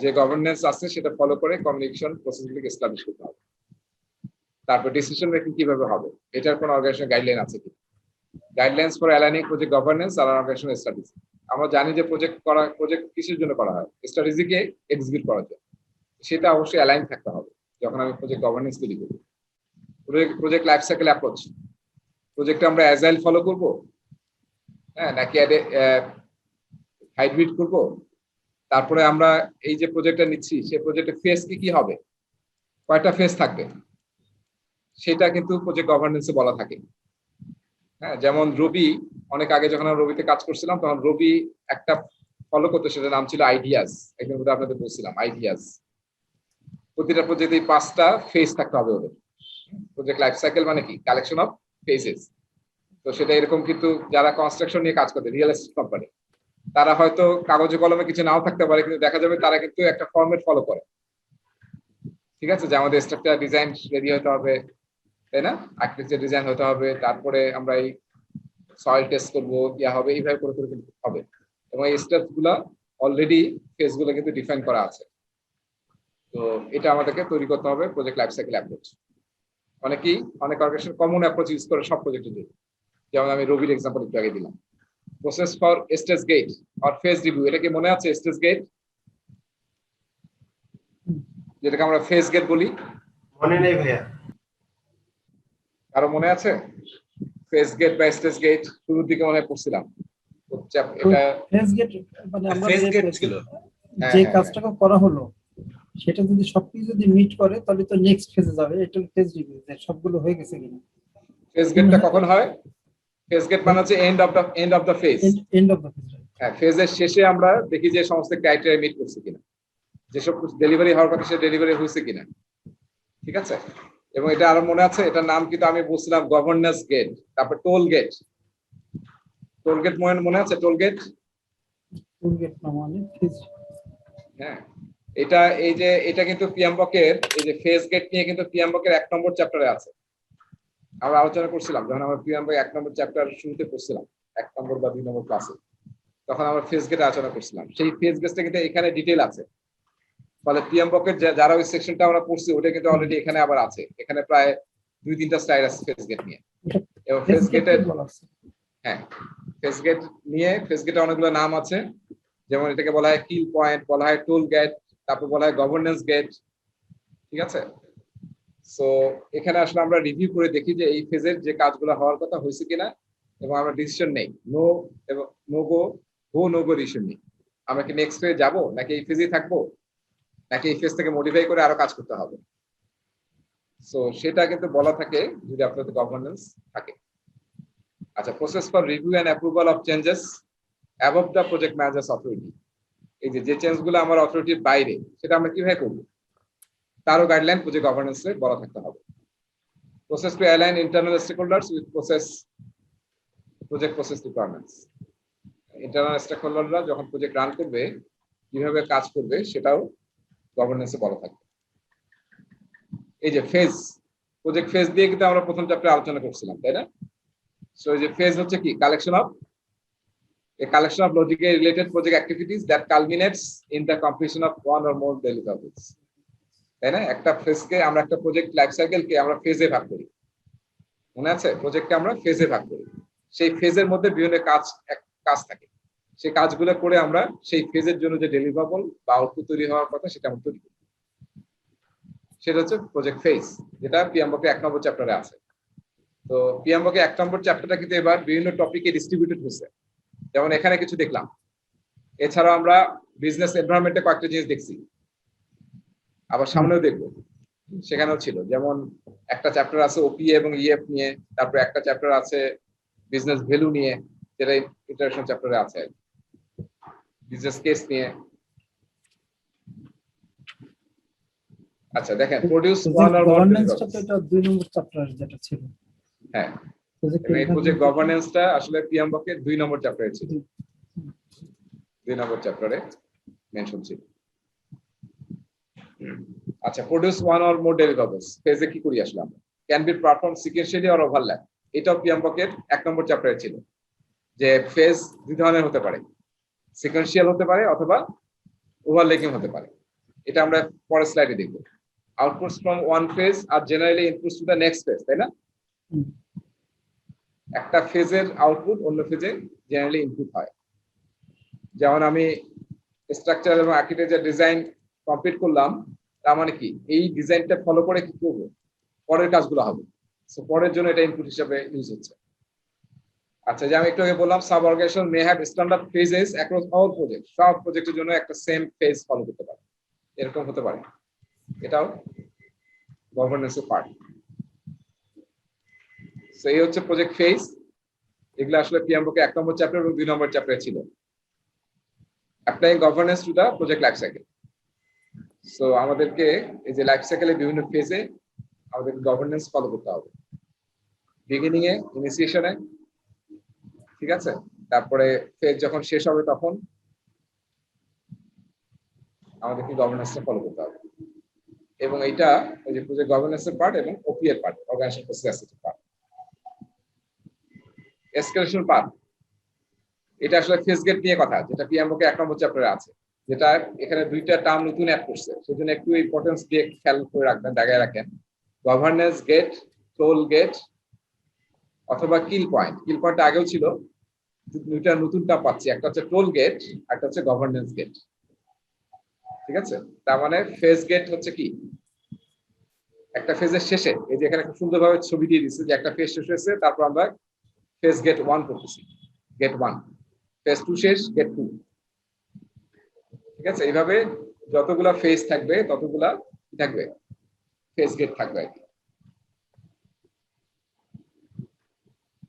যে গভর্নেন্স আছে সেটা ফলো করে কমিউনিকেশন প্রসেসগুলোকে এস্টাবলিশ করতে হবে। তারপর ডিসিশন মেকিং কিভাবে হবে, এটার কোনো অর্গানাইজেশন গাইডলাইন আছে কি? Guidelines for aligning project governance আর অর্গানাইজেশন স্ট্র্যাটেজি। আমরা জানি যে প্রজেক্ট কিসের জন্য করা হয়, স্ট্র্যাটেজিকে এক্সিকিউট করার জন্য। সেটা অবশ্যই অ্যালাইন থাকতে হবে যখন আমি প্রজেক্ট গভর্নেন্স তৈরি করব। প্রজেক্ট লাইফ সাইকেল অ্যাপ্রোচ, প্রজেক্টে আমরা অ্যাজাইল ফলো করব, হ্যাঁ, নাকি হাইব্রিড করব? তারপরে আমরা এই যে প্রজেক্টটা নিচ্ছি সেই প্রজেক্টের ফেজ কি হবে, কয়টা ফেজ থাকবে, সেটা কিন্তু প্রজেক্ট গভর্নেন্সে বলা থাকে। হ্যাঁ, যেমন রবি, অনেক আগে যখন আমরা রবিতে কাজ করছিলাম তখন রবি একটা ফলো করতে, সেটার নাম ছিল আইডিয়াস। একদিন মধ্যে আপনাদের বলছিলাম আইডিয়াস। প্রতিটা প্রজেক্টে 5টা ফেজ থাকতে হবে ওদের। প্রজেক্ট লাইফ সাইকেল মানে কি, কালেকশন অফ ফেজেস। তো সেটা এরকম কিন্তু যারা কনস্ট্রাকশন নিয়ে কাজ করতে, রিয়েল এস্টেট কোম্পানি, তারা হয়তো কাগজে কলমে কিছু নাও থাকতে পারে, কিন্তু দেখা যাবে তারা কিন্তু একটা ফরম্যাট ফলো করে। ঠিক আছে, যে আমাদের স্ট্রাকচার ডিজাইন রেডি হতে হবে, তাই না? আর্কিটেকচার ডিজাইন হতে হবে, তারপরে আমরা এই সয়েল টেস্ট করবো, ইয়া হবে, এইভাবে করে করে কিন্তু হবে। এবং এই স্টেপস গুলা অলরেডি ফেজ গুলো কিন্তু ডিফাইন করা আছে। তো এটা আমাদেরকে তৈরি করতে হবে প্রজেক্ট লাইফ সাইকেল অ্যাপ্রোচ। অনেক অর্গানাইজেশন কমন অ্যাপ্রোচ ইউজ করে সব প্রজেক্টের জন্য। যেমন আমি রবির এক্সাম্পল একটু আগে দিলাম, প্রসেস ফর স্টেজ গেট আর ফেজ রিভিউ। এটা কি মনে আছে? স্টেজ গেট, যেটাকে আমরা ফেজ গেট বলি,
মনে নেই ভাইয়া।
কারো মনে আছে? ফেজ গেট বা স্টেজ গেট শুরুর দিকে মনে হয় পড়ছিলাম। এটা
ফেজ গেট মানে আমরা
ফেজ গেট ছিল।
যে কাজটাকে করা হলো সেটা যদি সবকিছু যদি মিট করে তাহলে তো নেক্সট ফেজে যাবে। এটা ফেজ রিভিউ, সবগুলো হয়ে গেছে কিনা।
ফেজ গেটটা কখন হয়? ফেজ গেট মানে হচ্ছে end of the phase.
End of the phase.
হ্যাঁ, ফেজের শেষে আমরা দেখি যে সমস্ত ক্রাইটেরিয়া মিট করছে কিনা, যেসব ডেলিভারি হওয়ার কথা সে ডেলিভারি হয়েছে কিনা। ঠিক আছে, এবং এটা আরো মনে আছে, এটার নাম কিন্তু আমি বলছিলাম গভর্নেন্স গেট। তারপর টোল গেট, টোল গেট মনে আছে? টোল গেট,
টোল গেট না মানে ফেজ।
হ্যাঁ, এটা কিন্তু পিএমবকের এই যে ফেজ গেট নিয়ে কিন্তু পিএমবকের 1 নম্বর চ্যাপ্টারে আছে। আমরা আলোচনা করছিলাম যখন আমরা পিএমবক 1 নম্বর চ্যাপ্টার শুরুতে পড়ছিলাম, 1 নম্বর বা 2 নম্বর ক্লাসে, তখন আমরা ফেজ গেটে আলোচনা করছিলাম। সেই ফেজ গেটটা কিন্তু এখানে ডিটেইল আছে। ফলে পিএমবকের যারা ওই সেকশনটা আমরা পড়ছি ওটা কিন্তু অলরেডি এখানে আবার আছে। এখানে প্রায় 2-3টা স্লাইড আছে ফেজ গেট নিয়ে। এবং ফেজ গেটের, হ্যাঁ, ফেজ গেট নিয়ে ফেজ গেটে অনেকগুলো নাম আছে। যেমন এটাকে বলা হয় কিল পয়েন্ট, বলা হয় টোল গেট, তারপর বলা হয় গভর্নেন্স গেট। ঠিক আছে, সো এখানে আসলে আমরা রিভিউ করে দেখি যে এই ফেজের যে কাজগুলো হওয়ার কথা হয়েছে কিনা, এবং আমরা ডিসিশন নেই, নো এবং নো গো ডিসিশন নেই। আমরা কি নেক্সট ফেজে যাবো, নাকি এই ফেজেই থাকবো, নাকি এই ফেজ থেকে মডিফাই করে আরো কাজ করতে হবে। সো সেটা কিন্তু বলা থাকে যদি আপনাদের গভর্নেন্স থাকে। আচ্ছা, process for review and approval of changes above the project managers authority. এই যে চেঞ্জগুলো আমার অথরিটির বাইরে, সেটা আমরা কিভাবে করবো, তারও গাইডলাইন প্রজেক্ট গভর্নেন্সে বলা থাকতে হবে। Process to align internal stakeholders with project process requirements. Internal স্টেকহোল্ডাররা যখন প্রজেক্ট রান করবে কিভাবে কাজ করবে সেটাও গভর্নেন্সে বলা থাকবে। এই যে ফেজ, প্রজেক্ট ফেজ দিয়ে কিন্তু আমরা প্রথম চ্যাপ্টারে আলোচনা করছিলাম, তাই না? সো এই যে ফেজ হচ্ছে কি, collection of logically related project activities that culminates in the completion of one or more deliverables. তাই না? একটা ফেজকে আমরা, একটা প্রজেক্ট লাইফ সাইকেলকে আমরা ফেজে ভাগ করি, মনে আছে? প্রজেক্টকে আমরা ফেজে ভাগ করি। সেই ফেজের মধ্যে বিভিন্ন কাজ থাকে, সেই কাজগুলো করে আমরা সেই ফেজের জন্য যে ডেলিভারেবল বা আউটপুট তৈরি হওয়ার কথা সেটা আমরা তৈরি করি। সেটা হচ্ছে প্রজেক্ট ফেজ, যেটা পিএমবকে 1 নম্বর চ্যাপ্টারে আছে। তো পিএমওকে 1 নম্বর চ্যাপ্টারটা কিন্তু এবার বিভিন্ন টপিকে ডিস্ট্রিবিউটেড হয়েছে, যেমন এখানে কিছু দেখলাম। এছাড়াও আমরা বিজনেস এনভায়রনমেন্টে কয়েকটা জিনিস দেখছি, আবার সামনেও দেখবো, সেখানেও ছিল। যেমন একটা চ্যাপ্টার আছে ওপিএ এবং ইএফ নিয়ে, তারপরে একটা চ্যাপ্টার আছে বিজনেস ভ্যালু নিয়ে, যেটা ইন্টারন্যাশনাল চ্যাপ্টারে আছে, বিজনেস কেস নিয়ে। আচ্ছা দেখেন, প্রোডিউস ওয়ান অর মোর
গভর্নেন্সটা তো এটা 2 নম্বর চ্যাপ্টার যেটা ছিল।
হ্যাঁ,
প্রজেক্ট
এই প্রজেক্ট গভর্নেন্সটা আসলে পিএমওকে 2 নম্বর চ্যাপ্টারে ছিল, 2 নম্বর চ্যাপ্টারে মেনশন ছিল। আচ্ছা, produce one or more deliverables ফেজে কি করি আসলে আমরা, can be perform sequentially or overlap. এটাও পিএমওকে 1 নম্বর চ্যাপ্টারে ছিল, যে ফেজ 2 ধরনের হতে পারে, সিকোয়েন্সিয়াল হতে পারে অথবা ওভারল্যাপিং হতে পারে। এটা আমরা পরের স্লাইডে দেখব। Outputs from one phase are generally inputs to the next phase, তাই না? একটা ফেজের আউটপুট অন্য ফেজে জেনারেলি ইনপুট হয়। যেমন আমি স্ট্রাকচার এবং আর্কিটেকচার ডিজাইন কমপ্লিট করলাম, তার মানে কি এই ডিজাইনটা ফলো করে কি করব, পরের কাজগুলো হবে, সো পরের জন্য এটা ইনপুট হিসেবে ইউজ হচ্ছে। আচ্ছা, যে আমি একটু আগে বললাম sub organization may have standard phases across all project, সব প্রজেক্টের জন্য একটা সেম ফেজ ফলো করতে পারে, এরকম হতে পারে। এটাও গভর্নেন্সের পার্ট। সো এই হচ্ছে প্রজেক্ট ফেজ। এগুলো আসলে পিএমওকে 1 নম্বর চ্যাপ্টার এবং 2 নম্বর চ্যাপ্টারে ছিল। Applying governance to the project life cycle. So আমাদেরকে এই যে লাইফ সাইকেলের বিভিন্ন ফেজে আমাদের গভর্নেন্স ফলো করতে হবে। বিগিনিং এ, ইনিশিয়েশনে, ঠিক আছে, তারপরে ফেজ যখন শেষ হবে তখন আমাদেরকে গভর্নেন্সটা ফলো করতে হবে। এবং এইটা ওই যে প্রজেক্ট গভর্নেন্সের পার্ট এবং ওপি এর part, organization process part. Escalation part, এটা আসলে ফেজ গেট নিয়ে কথা, যেটা পিএমওকে 1 নম্বর চ্যাপ্টারে আছে, যেটা এখানে 2টা টার্ম নতুন অ্যাড করছে, সেজন্য একটু ইম্পর্টেন্স দিয়ে খেয়াল করে রাখবেন, দাগায় রাখেন। গভর্নেন্স গেট, টোল গেট অথবা কিল পয়েন্ট। কিল পয়েন্ট আগেও ছিল, 2টা নতুন টার্ম পাচ্ছি, একটা হচ্ছে টোল গেট, একটা হচ্ছে গভর্নেন্স গেট। ঠিক আছে, তার মানে ফেজ গেট হচ্ছে কি, একটা ফেজের শেষে, এই যে এখানে খুব সুন্দরভাবে ছবি দিয়ে দিচ্ছে যে একটা ফেজ শেষ হয়েছে, তারপর আমরা ফেজ গেট 1 করতেছি, গেট 1, ফেজ 2 শেষ, গেট 2। ঠিক আছে, এইভাবে যতগুলা ফেজ থাকবে ততগুলা কি থাকবে, ফেজ গেট থাকবে আর কি।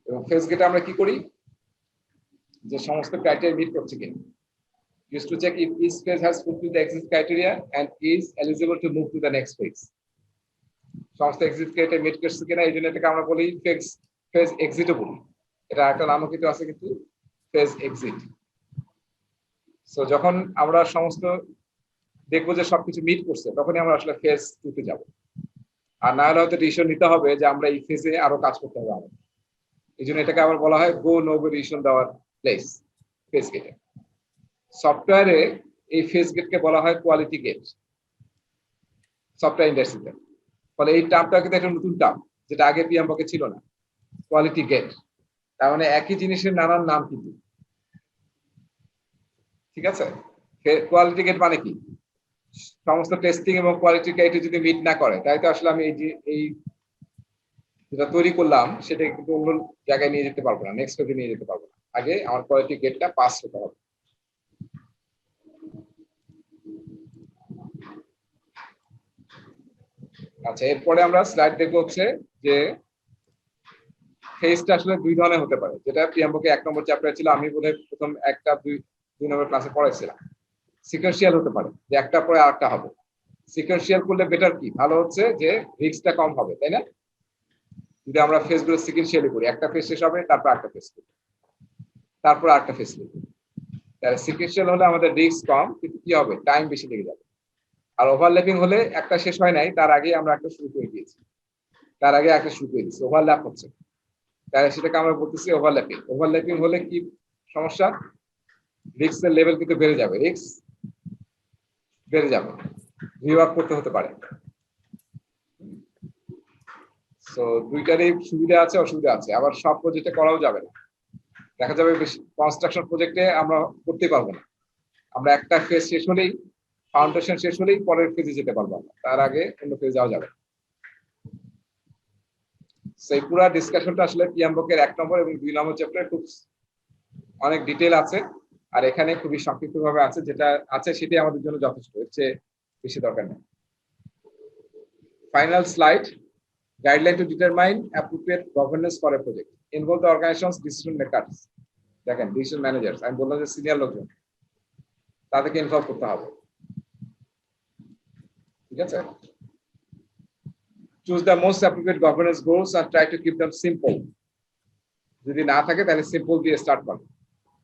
এবং ফেজ গেটে আমরা কি করি, যে সমস্ত ক্রাইটেরিয়া মিট করছে কিনা, used to check if each phase has fulfilled the exit criteria and is eligible to move to the next phase. সমস্ত এক্সিট ক্রাইটেরিয়া মিট করছে কিনা, এই জন্য এটাকে আমরা বলি ফেজ এক্সিটও বলি। এটা একটা নামও কিন্তু আছে, কিন্তু ফেজ এক্সিট। সো যখন আমরা সমস্ত দেখবো যে সবকিছু মিট করছে, তখনই আমরা আসলে ফেজ 2 তে যাব। আর না হলে হয়তো ডিসিশন নিতে হবে যে আমরা এই ফেজে আরো কাজ করতে হবে আমাদের, এই জন্য এটাকে আবার বলা হয় গো নো গো ডিসিশন দেওয়ার প্লেস, ফেজ গেটে। সফটওয়্যারে এই ফেজ গেটকে বলা হয় কোয়ালিটি গেট, সফটওয়্যার ইন্ডাস্ট্রিতে। ফলে এই টার্মটা কিন্তু একটা নতুন টার্ম, যেটা আগে পিএমওকে ছিল না, কোয়ালিটি গেট। তার মানে একই জিনিসের নানান নাম কিন্তু। ঠিক আছে, কোয়ালিটি গেট মানে কি, সমস্ত টেস্টিং এবং কোয়ালিটি ক্রাইটেরিয়া যদি মিট না করে, তাই তো আসলে আমি এই যেটা তৈরি করলাম সেটা কিন্তু অন্য জায়গায় নিয়ে যেতে পারবো না, নেক্সট ফেজে নিয়ে যেতে পারবো না। আগে আমার কোয়ালিটি গেটটা পাস হতে হবে। আচ্ছা, এরপরে আমরা স্লাইড দেখবো হচ্ছে যে ফেজটা আসলে 2 ধরনের হতে পারে, যেটা পিএমওকে 1 নম্বর চ্যাপ্টারে ছিল। আমি বোধহয় প্রথম 2 নম্বর ক্লাসে পড়াইছিলাম। সিকোয়েন্সিয়াল হতে পারে, যে একটা পরে আরেকটা হবে। সিকোয়েন্সিয়াল করলে বেটার কি, ভালো হচ্ছে যে রিস্কটা কম হবে, তাই না? যদি আমরা ফেজগুলো সিকোয়েন্সিয়ালি করি, একটা ফেজ শেষ হবে, তারপর আরেকটা ফেজ করব, তারপর আরেকটা ফেজ করব, তাহলে সিকোয়েন্সিয়াল হলে আমাদের রিস্ক কম, কিন্তু কি হবে, টাইম বেশি লেগে যাবে। আর ওভারল্যাপিং হলে একটা শেষ হয় নাই, তার আগে আমরা একটা শুরু করে দিয়েছি, ওভারল্যাপ হচ্ছে, তাহলে সেটাকে আমরা বলতেছি ওভারল্যাপিং। ওভারল্যাপিং হলে কি সমস্যা, রিস্কের লেভেল কিন্তু বেড়ে যাবে, রিস্ক বেড়ে যাবে, রিওয়ার্ক করতে হতে পারে। সো দুইটারই সুবিধা আছে, অসুবিধা আছে। আবার সব প্রজেক্টে করাও যাবে না, দেখা যাবে বেশি কনস্ট্রাকশন প্রজেক্টে আমরা করতে পারবো না, আমরা একটা ফেজ শেষ হলেই, ফাউন্ডেশন শেষ হলেই পরের ফেজে যেতে পারবো না, তার আগে অন্য ফেজে যাওয়া যাবে। সেই পুরো ডিসকাশনটা আসলে পিএমবকের 1 নম্বর এবং 2 নম্বর চ্যাপ্টারে খুব অনেক ডিটেইল আছে, আর এখানে খুবই সংক্ষিপ্তভাবে আছে, যেটা আছে সেটাই আমাদের জন্য যথেষ্ট, এর চেয়ে বেশি দরকার নেই। Final slide, guideline to determine appropriate governance for a project, involve the organizations decision makers. দেখেন ডিসিশন ম্যানেজার্স, আমি বললাম যে সিনিয়র লোকজন, তাদেরকে ইনভলভ করতে হবে, ঠিক আছে। Choose the most appropriate governance goals and try to keep them simple, যদি না থাকে তাহলে সিম্পল দিয়ে স্টার্ট করো,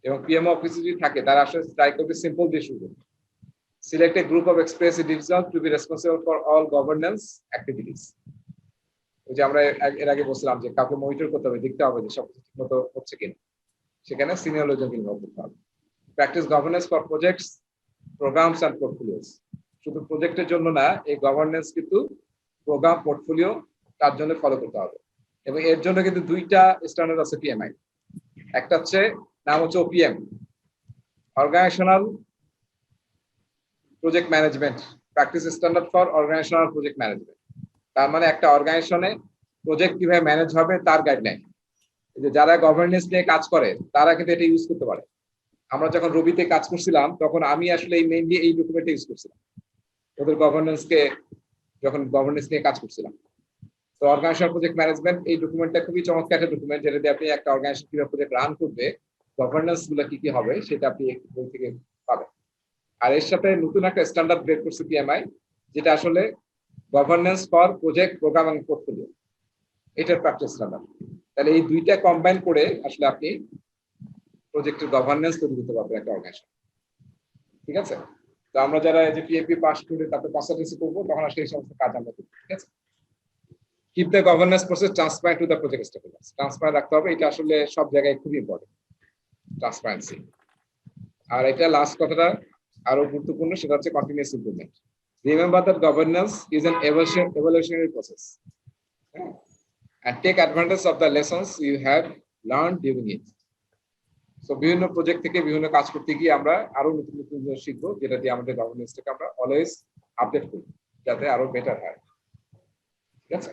এবং পিএমও অফিসে যদি থাকে তারা আসলে ট্রাই করবে সিম্পল দিয়ে শুরু করবে। Select A group of experience individuals to be responsible for all governance activities. ওই যে আমরা এর আগে বলছিলাম যে কাউকে মনিটর করতে হবে, দেখতে হবে যে সব কিছু ঠিকমতো হচ্ছে কিনা, সেখানে সিনিয়র লোকজনকে ইনভলভ করতে হবে। Practice governance for projects, programs and portfolios, শুধু প্রজেক্টের জন্য না, এই গভর্নেন্স কিন্তু প্রোগ্রাম, পোর্টফোলিও তার জন্য ফলো করতে হবে। এবং এর জন্য কিন্তু 2টা স্ট্যান্ডার্ড আছে পিএমআই। একটা হচ্ছে নাম হচ্ছে OPM, organizational project management, practice standard for organizational project management. তার মানে একটা অর্গানাইজেশনে প্রজেক্ট কিভাবে ম্যানেজ হবে তার গাইডলাইন। যে যারা গভর্নেন্স নিয়ে কাজ করে তারা কিন্তু এটা ইউজ করতে পারে। আমরা যখন রবিতে কাজ করছিলাম তখন আমি আসলে এই মেইনলি এই ডকুমেন্টটা ইউজ করছিলাম ওদের গভর্নেন্সকে, যখন গভর্নেন্স নিয়ে কাজ করছিলাম। তো অর্গানাইজেশনাল প্রজেক্ট ম্যানেজমেন্ট এই ডকুমেন্টটা খুবই চমৎকার একটা ডকুমেন্ট, যেটা দিয়ে আপনি একটা অর্গানাইজেশন কিভাবে প্রজেক্ট রান করবে, গভর্নেন্স গুলো কি কি হবে সেটা আপনি বই থেকে পাবেন। আর এর সাথে নতুন একটা স্ট্যান্ডার্ড বের করছে পিএমআই, যেটা আসলে গভর্নেন্স ফর প্রজেক্ট, প্রোগ্রাম এবং পোর্টফোলিও, এটার প্র্যাকটিস স্ট্যান্ডার্ড। তাহলে এই 2টা কম্বাইন করে আসলে আপনি প্রজেক্টের গভর্নেন্স তৈরি করতে পারবেন একটা অর্গানাইজেশন, ঠিক আছে। তো আমরা যারা এই যে পিএপি পাস করে তারপরে কনসালটেন্সি করবো, তখন আসলে এই সমস্ত কাজ আমরা করব, ঠিক আছে। Keep the governance process transparent to the project stakeholders, transparent রাখতে হবে, এটা আসলে সব জায়গায় খুবই ইম্পর্টেন্ট, ট্রান্সপারেন্সি। আর এটা লাস্ট কথাটা আরো গুরুত্বপূর্ণ, সেটা হচ্ছে continuous improvement. Remember that governance is an evolutionary process, and take advantage of the lessons you have learned during it. So বিভিন্ন প্রজেক্ট থেকে বিভিন্ন কাজ করতে গিয়ে আমরা আরো নতুন নতুন জিনিস শিখবো, যেটা দিয়ে আমাদের গভর্নেন্সটাকে আমরা অলওয়েজ আপডেট করি, যাতে আরো বেটার হয়, ঠিক আছে।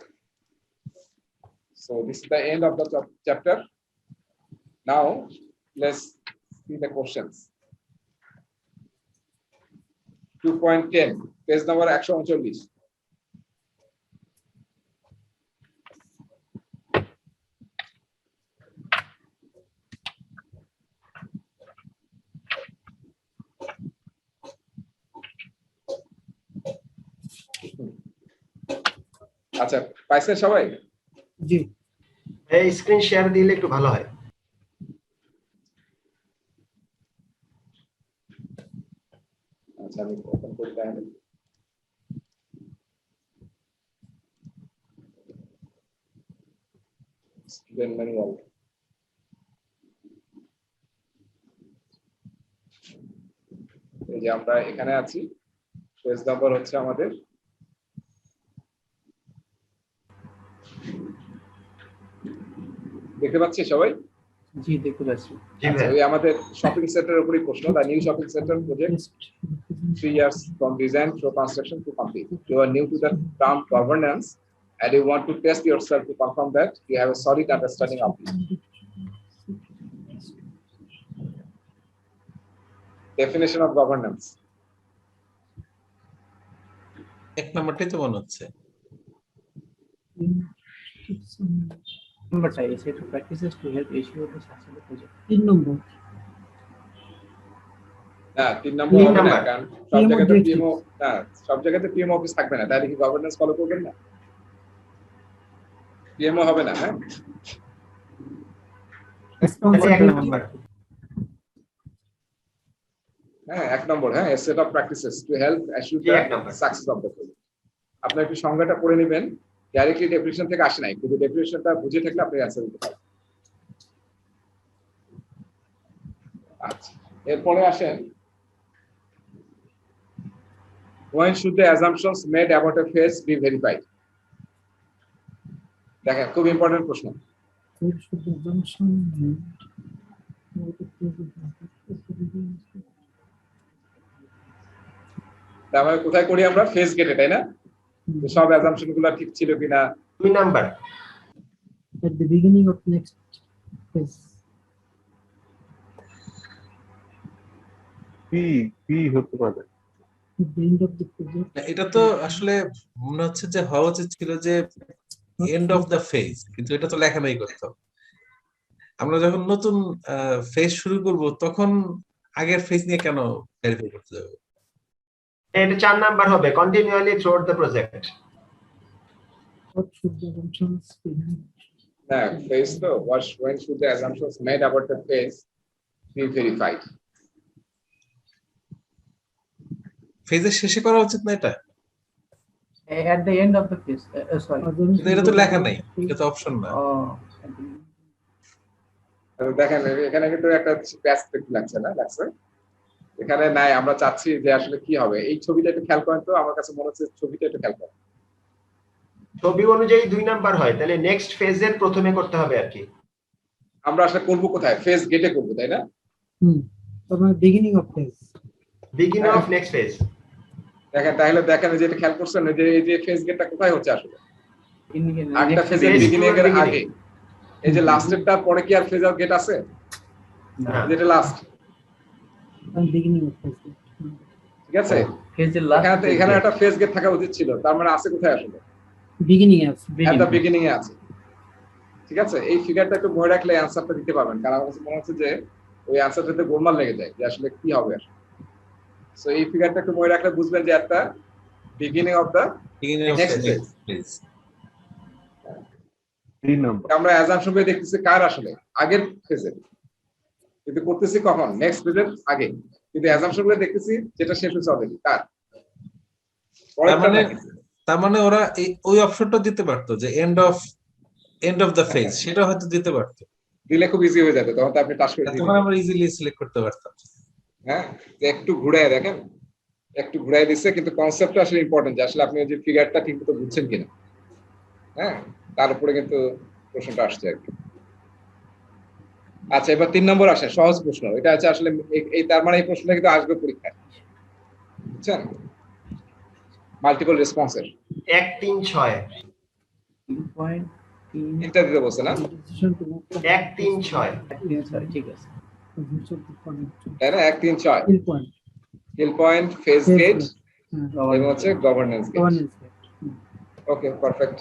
So this is the end of the chapter. Now let's see the questions. 2.10, page number 139. আচ্ছা, পাইছেন সবাই?
জি,
এই স্ক্রিন শেয়ার দিলে একটু ভালো হয়।
আচ্ছা, আমি ওপেন করে দেখাই। স্টুডেন্ট ম্যানুয়াল, এই যে আমরা এখানে আছি, পেজ নাম্বার হচ্ছে আমাদের দেখতে পাচ্ছি সবাই?
জি দেখতে পাচ্ছি।
জি
আচ্ছা,
ভাই।
ওই আমাদের শপিং সেন্টারের উপরই প্রশ্ন। The new shopping centre project 3 years from design to construction to complete. You are new to the term governance and you want to test yourself to confirm that you have a solid understanding of it. Definition of governance.
1 নম্বরটাই তো মনে হচ্ছে।
নাম্বারটা এই set of practices to help ensure the success of project.
3 নম্বর।
না, 3 নম্বর
তিন
হবে না,
নম্বর।
কারণ সব জায়গাতে
PMO
পিএমও না, সব জায়গাতে পিএমও অফিস থাকবে না, তাহলে কি গভর্নেন্স ফলো করবেন না? পিএমও হবে না, হ্যাঁ।
তাহলে 1 নম্বর।
হ্যাঁ, 1 নম্বর, হ্যাঁ, set of practices to help assure
G,
the
1 number.
Success of the project. আপনি একটু সংজ্ঞাটা পড়ে নেবেন, ডাইরেক্টলি ডেফিনিশন থেকে আসে নাই, কিন্তু ডেফিনিশনটা বুঝে থাকলে আপনি অ্যান্সার দিতে পারবেন। আচ্ছা, এরপরে আসেন, when should the assumptions made about a phase be verified? দেখেন, খুব ইম্পর্টেন্ট প্রশ্ন। তার মানে কোথায় করি আমরা? ফেজ গেটে, তাই না? তো সব অ্যাজাম্পশন গুলো ঠিক ছিল কিনা?
2 number.
at the beginning of next phase.
কি হতে পারে?
At the end of the project.
না, এটা তো আসলে মনে হচ্ছে যে হওয়া উচিত ছিল যে এন্ড অফ দ্য ফেজ, কিন্তু এটা তো লেখা নাই কোথাও। আমরা যখন নতুন ফেজ শুরু করব তখন আগের ফেজ নিয়ে কেন ভেরিফাই করতে যাবে?
এটা 4 নাম্বার হবে, continually through out the project.
What should the assumptions be?
হ্যাঁ, ফেজ তো when should the assumptions made about the phase be verified?
ফেজের শেষে করা উচিত না এটা?
At the end of the phase, sorry.
কিন্তু এটা তো লেখা নাই, এটা তো অপশন না।
At the end.
দেখেন এখানে কিন্তু একটা অ্যাসপেক্ট লাগছে না, লাগছে এখানে নাই। আমরা চাচ্ছি যে আসলে কি হবে, এই ছবিটা একটু খেয়াল করেন তো, আমার কাছে মনে হচ্ছে ছবিটা একটু খেয়াল করেন।
ছবি অনুযায়ী 2 নাম্বার হয়, তাহলে নেক্সট ফেজের প্রথমে করতে হবে আর কি।
আমরা আসলে করব কোথায়? ফেজ গেটে করব, তাই না?
তার মানে beginning of phase.
Beginning of next phase.
দেখেন তাহলে দেখেন যে এটা খেয়াল করছেন যে এই যে ফেজ গেটটা কোথায় হচ্ছে আসলে? একটা
Next
ফেজের
phase
বিগিনিং এর
beginning.
আগে। এই যে লাস্টেরটা পরে কি আর ফেজ আর গেট আছে?
না।
যেটা last,
And beginning of phase.
ঠিক আছে?
phase এর last
এখানে একটা ফেজ গেট থাকা উচিত ছিল, তার মানে আছে কোথায় আসলে?
Beginning of.
At the beginning এ আছে, ঠিক আছে? এই ফিগারটা একটু মনে রাখলে অ্যানসারটা দিতে পারবেন, কারণ আমার কাছে মনে হচ্ছে যে ওই অ্যানসারটাতে গোলমাল লেগে যায় যে আসলে কি হবে আসলে। সো এই ফিগারটা একটু মনে রাখলে বুঝবেন যে একটা beginning of the
Beginning of
Next
next phase.
3 number.
আমরা অ্যাজাম্পশন করে দেখতেছি কার আসলে আগের ফেজে, কিন্তু করতেছি কখন? নেক্সট ফেজের আগে, কিন্তু অ্যাজাম্পশন করে দেখতেছি যেটা শেষ হচ্ছে অলরেডি কার
তার মানে ওরা ওই অপশনটা দিতে পারতো যে এন্ড অফ দ্য ফেজ, সেটা হয়তো দিতে পারতো,
দিলে খুব ইজি হয়ে যেত, তখন তো আপনি টাচ করে
তখন
দিবেন।
আমরা ইজিলি সিলেক্ট করতে পারতাম।
হ্যাঁ, যে একটু ঘুরায় দেখেন, একটু ঘুরাই দিচ্ছে, কিন্তু কনসেপ্টটা আসলে ইম্পর্টেন্ট যে আসলে আপনি যে ফিগারটা ঠিক মতো বুঝছেন কিনা। হ্যাঁ, তার উপরে কিন্তু প্রশ্নটা আসছে আর কি। আচ্ছা, এবার 3 নম্বর আসে, সহজ প্রশ্ন। এটা আছে আসলে এই তার মানে এই প্রশ্নটা কিন্তু আসবে পরীক্ষায়, বুঝছেন? মাল্টিপল রেসপন্সের
1 3 6
3.3
এটা দিতে বলছে না?
Decision to move from
1 3 6
sorry, ঠিক আছে।
position to connect.
তাই না? 1 3 6
Hill point.
Hill point, phase
Phase
gate
gate.
এবং হচ্ছে governance gate.
Governance gate.
Okay, perfect.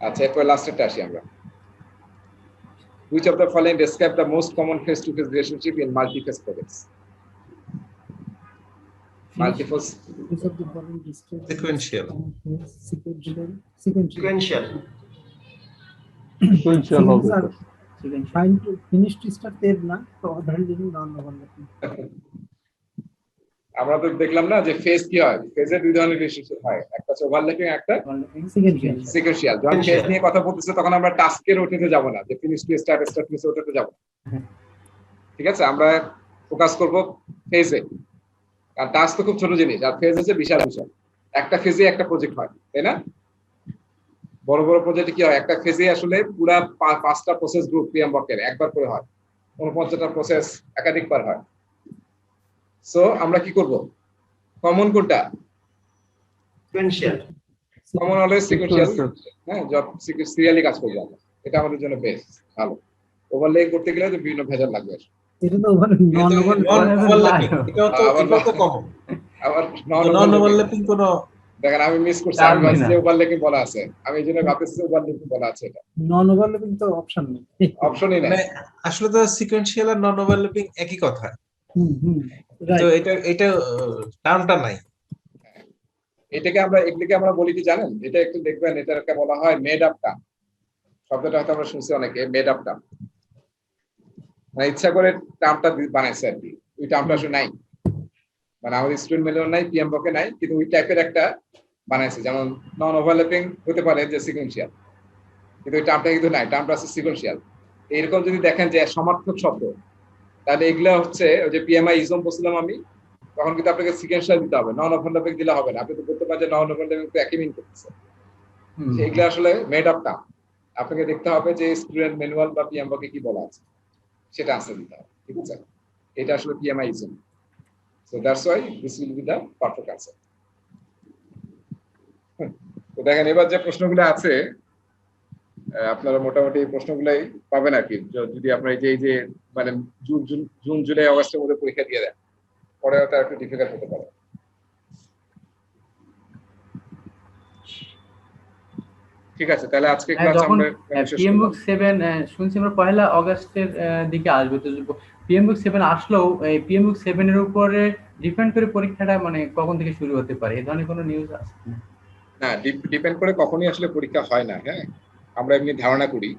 আচ্ছা, এরপর লাস্টেরটা আসি আমরা। Which of the following describe the most common face-to-face relationship in multi-phase projects? Multi-phase
Which of the following describes
Sequential.
sequential.
Sequential.
Sequential হবে
Things
তো।
are fine to finish to start there না, তো overlapping non-overlapping.
আমরা তো দেখলাম না যে ফেজ কি হয়? ফেজে দুই ধরনের রিলেশনশিপ হয়, একটা হচ্ছে ওভারল্যাপিং, একটা
Sequential.
সিকোয়েন্সিয়াল। যখন ফেজ নিয়ে কথা বলতেছে তখন আমরা টাস্কের ওটাতে যাব না, যে finish to start, start to ওটাতে যাব না, ঠিক আছে? আমরা ফোকাস করব ফেজে, কারণ টাস্ক তো খুব ছোট জিনিস আর ফেজ হচ্ছে বিশাল বিষয়। একটা ফেজে একটা প্রজেক্ট হয়, তাই না? বড় বড় প্রজেক্টে কি হয়? একটা ফেজে আসলে পুরা 5টা প্রসেস গ্রুপ পিএমওয়ার্কের একবার করে হয়, 49টা প্রসেস একাধিকবার হয়। সো আমরা কি করব? কমন কোনটা?
সিকোয়েন্সিয়াল।
Common always sequential. হ্যাঁ, যত সিরিয়ালি কাজ করব আমরা, এটা আমাদের জন্য বেস্ট, ভালো। ওভারলে করতে গেলে তো বিভিন্ন ভেজাল লাগবে।
এটা তো non-overlapping.
এটাও তো কমন।
আবার
নন ওভারল্যাপিং কোনো
দেখেন আমি মিস করছি, আমি ভাবছি ওভারল্যাপিং বলা আছে, আমি এই জন্য ভাবতেছি ওভারল্যাপিং বলা আছে। এটা
Non-overlapping তো অপশন নেই।
অপশনই নাই।
মানে আসলে তো সিকোয়েন্সিয়াল আর নন ওভারল্যাপিং একই কথা, তো
Right.
এটা টার্মটা নাই।
এটাকে আমরা বলি কি জানেন? এটা একটু দেখবেন, এটাকে বলা হয় মেড আপ টার্ম। শব্দটা হয়তো আমরা শুনছি অনেকে, মেড আপ টার্ম, মানে ইচ্ছা করে টার্মটা বানাইছে আর কি। ওই টার্মটা আসলে নাই, মানে আমাদের স্টুডেন্ট মেনুও নাই, পিএমওকে নাই, কিন্তু ওই টাইপের একটা বানাইছে। যেমন নন ওভারল্যাপিং হতে পারে যে সিকোয়েন্সিয়াল, কিন্তু ওই টার্মটা কিন্তু নাই, টার্মটা আছে সিকোয়েন্সিয়াল। এরকম যদি দেখেন যে সমার্থক শব্দ, তাহলে এগুলো হচ্ছে ওই যে পিএমআই ইজম বলছিলাম আমি, তখন কিন্তু আপনাকে সিকোয়েন্সিয়াল দিতে হবে, নন ওভারল্যাপিং দিলে হবে না। আপনি তো বলতে পারেন যে নন ওভারল্যাপিং তো একই মিন করতেছে, এগুলো আসলে মেড আপ টার্ম। আপনাকে দেখতে হবে যে স্টুডেন্ট ম্যানুয়াল বা পিএমওকে কি বলা আছে, সেটা আনসার দিতে হবে, ঠিক আছে? এটা আসলে PMI ism. So that's why this will be the perfect answer. তো দেখেন এবার যে প্রশ্নগুলো আছে, আপনারা মোটামুটি এই প্রশ্নগুলাই পাবেন আর কি, যদি আপনারা এই যে মানে জুন জুলাই অগাস্টের মধ্যে পরীক্ষা দিয়ে দেন, পরে হয়তো একটু ডিফিকাল্ট হতে পারে। ঠিক আছে, তাহলে আজকে ক্লাস
যখন
আমরা শেষ
পিএম
করলাম।
বুক 7 শুনছি আমরা 1 আগস্টের দিকে আসবে, তো পিএম বুক 7 আসলেও এই পিএম বুক 7 এর উপরে ডিপেন্ড করে পরীক্ষাটা মানে কখন থেকে শুরু হতে পারে, এই ধরনের কোনো নিউজ আছে কিনা?
না, ডিপেন্ড করে কখনই আসলে পরীক্ষা হয় না। হ্যাঁ, আমরা এমনি ধারণা করি।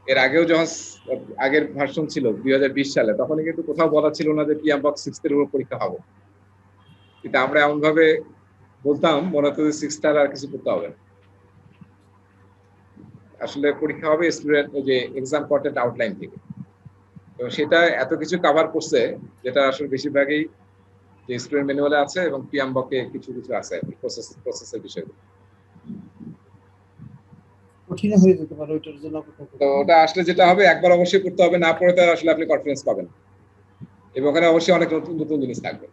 এর আগেও যখন আগের ভার্সন ছিল 2020 সালে, তখন কিন্তু কোথাও বলা ছিল না যে পিএম বক্স 6 এর উপর পরীক্ষা হবে, কিন্তু আমরা এমন ভাবে বলতাম মনে হতো যে 6 টার আর কিছু করতে হবে না। আসলে পরীক্ষা হবে স্টুডেন্ট যে এক্সাম কন্টেন্ট আউটলাইন থেকে, তো সেটা এত কিছু কভার করছে যেটা আসলে বেশিরভাগই যে স্টুডেন্ট ম্যানুয়ালে আছে এবং পিএম বকে কিছু কিছু আছে প্রসেসের বিষয়গুলো।
কঠিন হয়ে যেতে পারে ওইটার জন্য অপেক্ষা করতে
তো ওটা আসলে যেটা হবে, একবার অবশ্যই করতে হবে, না পড়ে তার আসলে আপনি কনফিডেন্স পাবেন, এবং ওখানে অবশ্যই অনেক নতুন নতুন জিনিস থাকবে।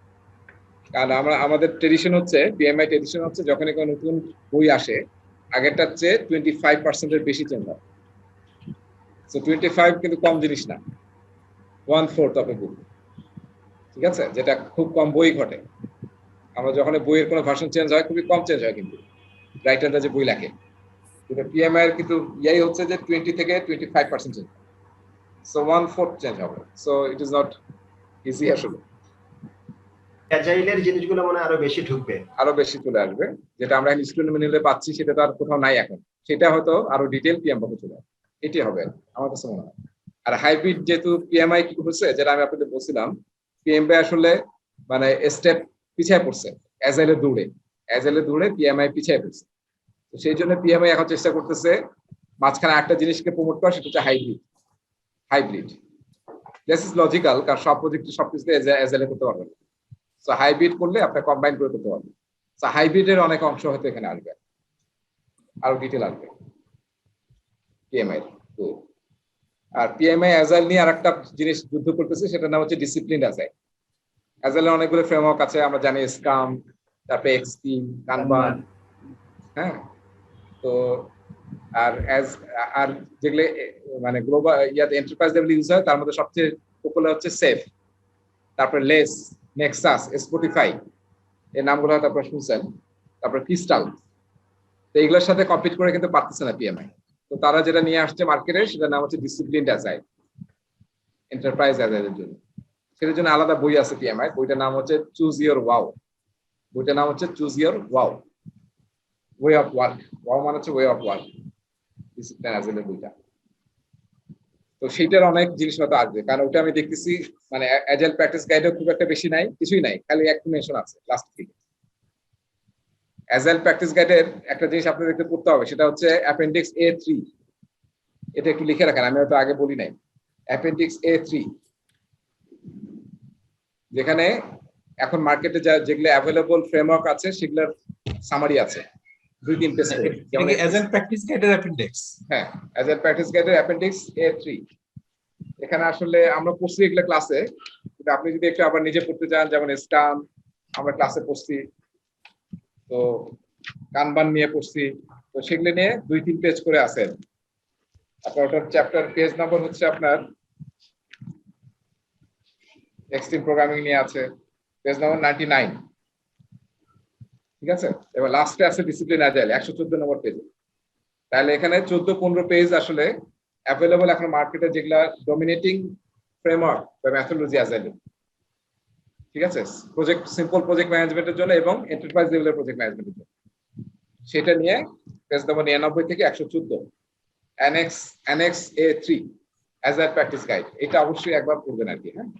কারণ আমাদের ট্রেডিশন হচ্ছে, পিএমআই ট্রেডিশন হচ্ছে, যখন কোনো নতুন বই আসে আগেরটার চেয়ে 25% বেশি চেঞ্জ হয়। সো 25 কিন্তু কম জিনিস না, 1/4 অফ এ বুক। ঠিক আছে, যেটা খুব কম বই ঘটে। আমরা যখন বইয়ের কোনো ভার্সন চেঞ্জ হয় খুবই কম চেঞ্জ হয়, কিন্তু রাইটাররা যে বই লেখে, কিন্তু পিএমআই এর কিন্তু ইয়াই হচ্ছে যে 20 থেকে 25% চেঞ্জ, সো 1/4 চেঞ্জ হবে। So it is not easy আসলে।
অ্যাজাইলের জিনিসগুলো মনে হয় আরো বেশি ঢুকবে,
আরো বেশি চলে আসবে, যেটা আমরা স্টুডেন্ট ম্যানুয়ালে পাচ্ছি সেটা তো আর কোথাও নাই এখন, সেটা হয়তো আরো ডিটেইল পিএম বকে চলে আসবে, এটাই হবে আমার কাছে মনে হয়। আর হাইব্রিড যেহেতু পিএমআই কি হচ্ছে, যেটা আমি আপনাদের বলছিলাম, পিএমআই আসলে মানে স্টেপ পিছিয়ে পড়ছে অ্যাজাইলের দৌড়ে পিএমআই পিছিয়ে পড়ছে। তো সেই জন্য পিএমআই এখন চেষ্টা করতেছে মাঝখানে একটা জিনিসকে প্রমোট করা, সেটা হচ্ছে হাইব্রিড। দিস ইজ লজিক্যাল, কারণ সব প্রজেক্ট সবকিছুতে অ্যাজাইলে করতে পারবেন। সো হাইব্রিড করলে আপনি কম্বাইন করে করতে পারবেন। সো হাইব্রিডের অনেক অংশ হয়তো এখানে আসবে, আরো ডিটেল আসবে পিএমআই। আর পিএমআই অ্যাজাইল নিয়ে আরেকটা জিনিস যুদ্ধ করতেছে, সেটার নাম হচ্ছে ডিসিপ্লিন অ্যাজাইল। অ্যাজাইলের অনেকগুলো ফ্রেমওয়ার্ক আছে, আমরা জানি স্ক্রাম, তারপরে এক্সপি, কানবান। হ্যাঁ, তো আর যেগুলো মানে গ্লোবাল ইয়াতে এন্টারপ্রাইজ লেভেল ইউজ হয়, তার মধ্যে সবচেয়ে পপুলার হচ্ছে সেফ, তারপরে লেস, নেক্সাস, স্পটিফাই, এই নামগুলো হয়তো আপনারা শুনছেন, তারপরে ক্রিস্টাল। তো এগুলোর সাথে কম্পিট করে কিন্তু পারতেছে না পিএমআই। তো তারা যেটা নিয়ে আসছে মার্কেটে, সেটার নাম হচ্ছে ডিসিপ্লিনড অ্যাজাইল, এন্টারপ্রাইজ অ্যাজাইলের জন্য। সেটার জন্য আলাদা বই আছে পিএমআই, বইটার নাম হচ্ছে choose your wow. Way of work, wow মানে হচ্ছে ওয়ে অফ ওয়ার্ক, ডিসিপ্লিন অ্যাজাইলের বইটা। তো সেইটার অনেক জিনিস হয়তো আসবে, কারণ ওটা আমি দেখতেছি মানে অ্যাজাইল প্র্যাকটিস গাইডও খুব একটা বেশি নাই, কিছুই নাই, খালি একটা মেনশন আছে লাস্ট দিকে। অ্যাজাইল প্র্যাকটিস গাইডের একটা জিনিস আপনাদেরকে পড়তে হবে, সেটা হচ্ছে অ্যাপেন্ডিক্স A3। এটা একটু লিখে রাখেন, আমি হয়তো আগে বলি নাই। অ্যাপেন্ডিক্স A3, যেখানে এখন মার্কেটে যেগুলো অ্যাভেলেবল ফ্রেমওয়ার্ক আছে সেগুলোর সামারি আছে 2-3 পেজ করে, যেমন
অ্যাজাইল প্র্যাকটিস গাইডের অ্যাপেন্ডিক্স।
হ্যাঁ, অ্যাজাইল প্র্যাকটিস গাইডের অ্যাপেন্ডিক্স A3। এখানে আসলে আমরা পড়ছি এগুলো ক্লাসে, কিন্তু আপনি যদি একটু আবার নিজে পড়তে চান, যেমন স্টাম আমরা ক্লাসে পড়ছি, তো কানবান নিয়ে পড়ছি, তো সেগুলো নিয়ে 2-3 পেজ করে আছে। আপনার ওটার চ্যাপ্টার পেজ নাম্বার হচ্ছে আপনার এক্সট্রিম প্রোগ্রামিং নিয়ে আছে, পেজ নাম্বার 99। ঠিক আছে, এবার লাস্টে আছে ডিসিপ্লিন অ্যাজাইল 114 নম্বর পেজে। তাহলে এখানে 14-15 পেজ আসলে অ্যাভেলেবল এখন মার্কেটে, যেগুলা ডমিনেটিং ফ্রেমওয়ার্ক বা মেথোডোলজি অ্যাজাইল। ঠিক আছে, সিম্পল প্রজেক্ট ম্যানেজমেন্টের জন্য এবং এন্টারপ্রাইজ লেভেলের প্রজেক্ট ম্যানেজমেন্টের জন্য। সেটা নিয়ে পেজ নাম্বার 99 থেকে 114, annexe A3 agile practice guide, এটা অবশ্যই একবার পড়বেন আর কি। হ্যাঁ,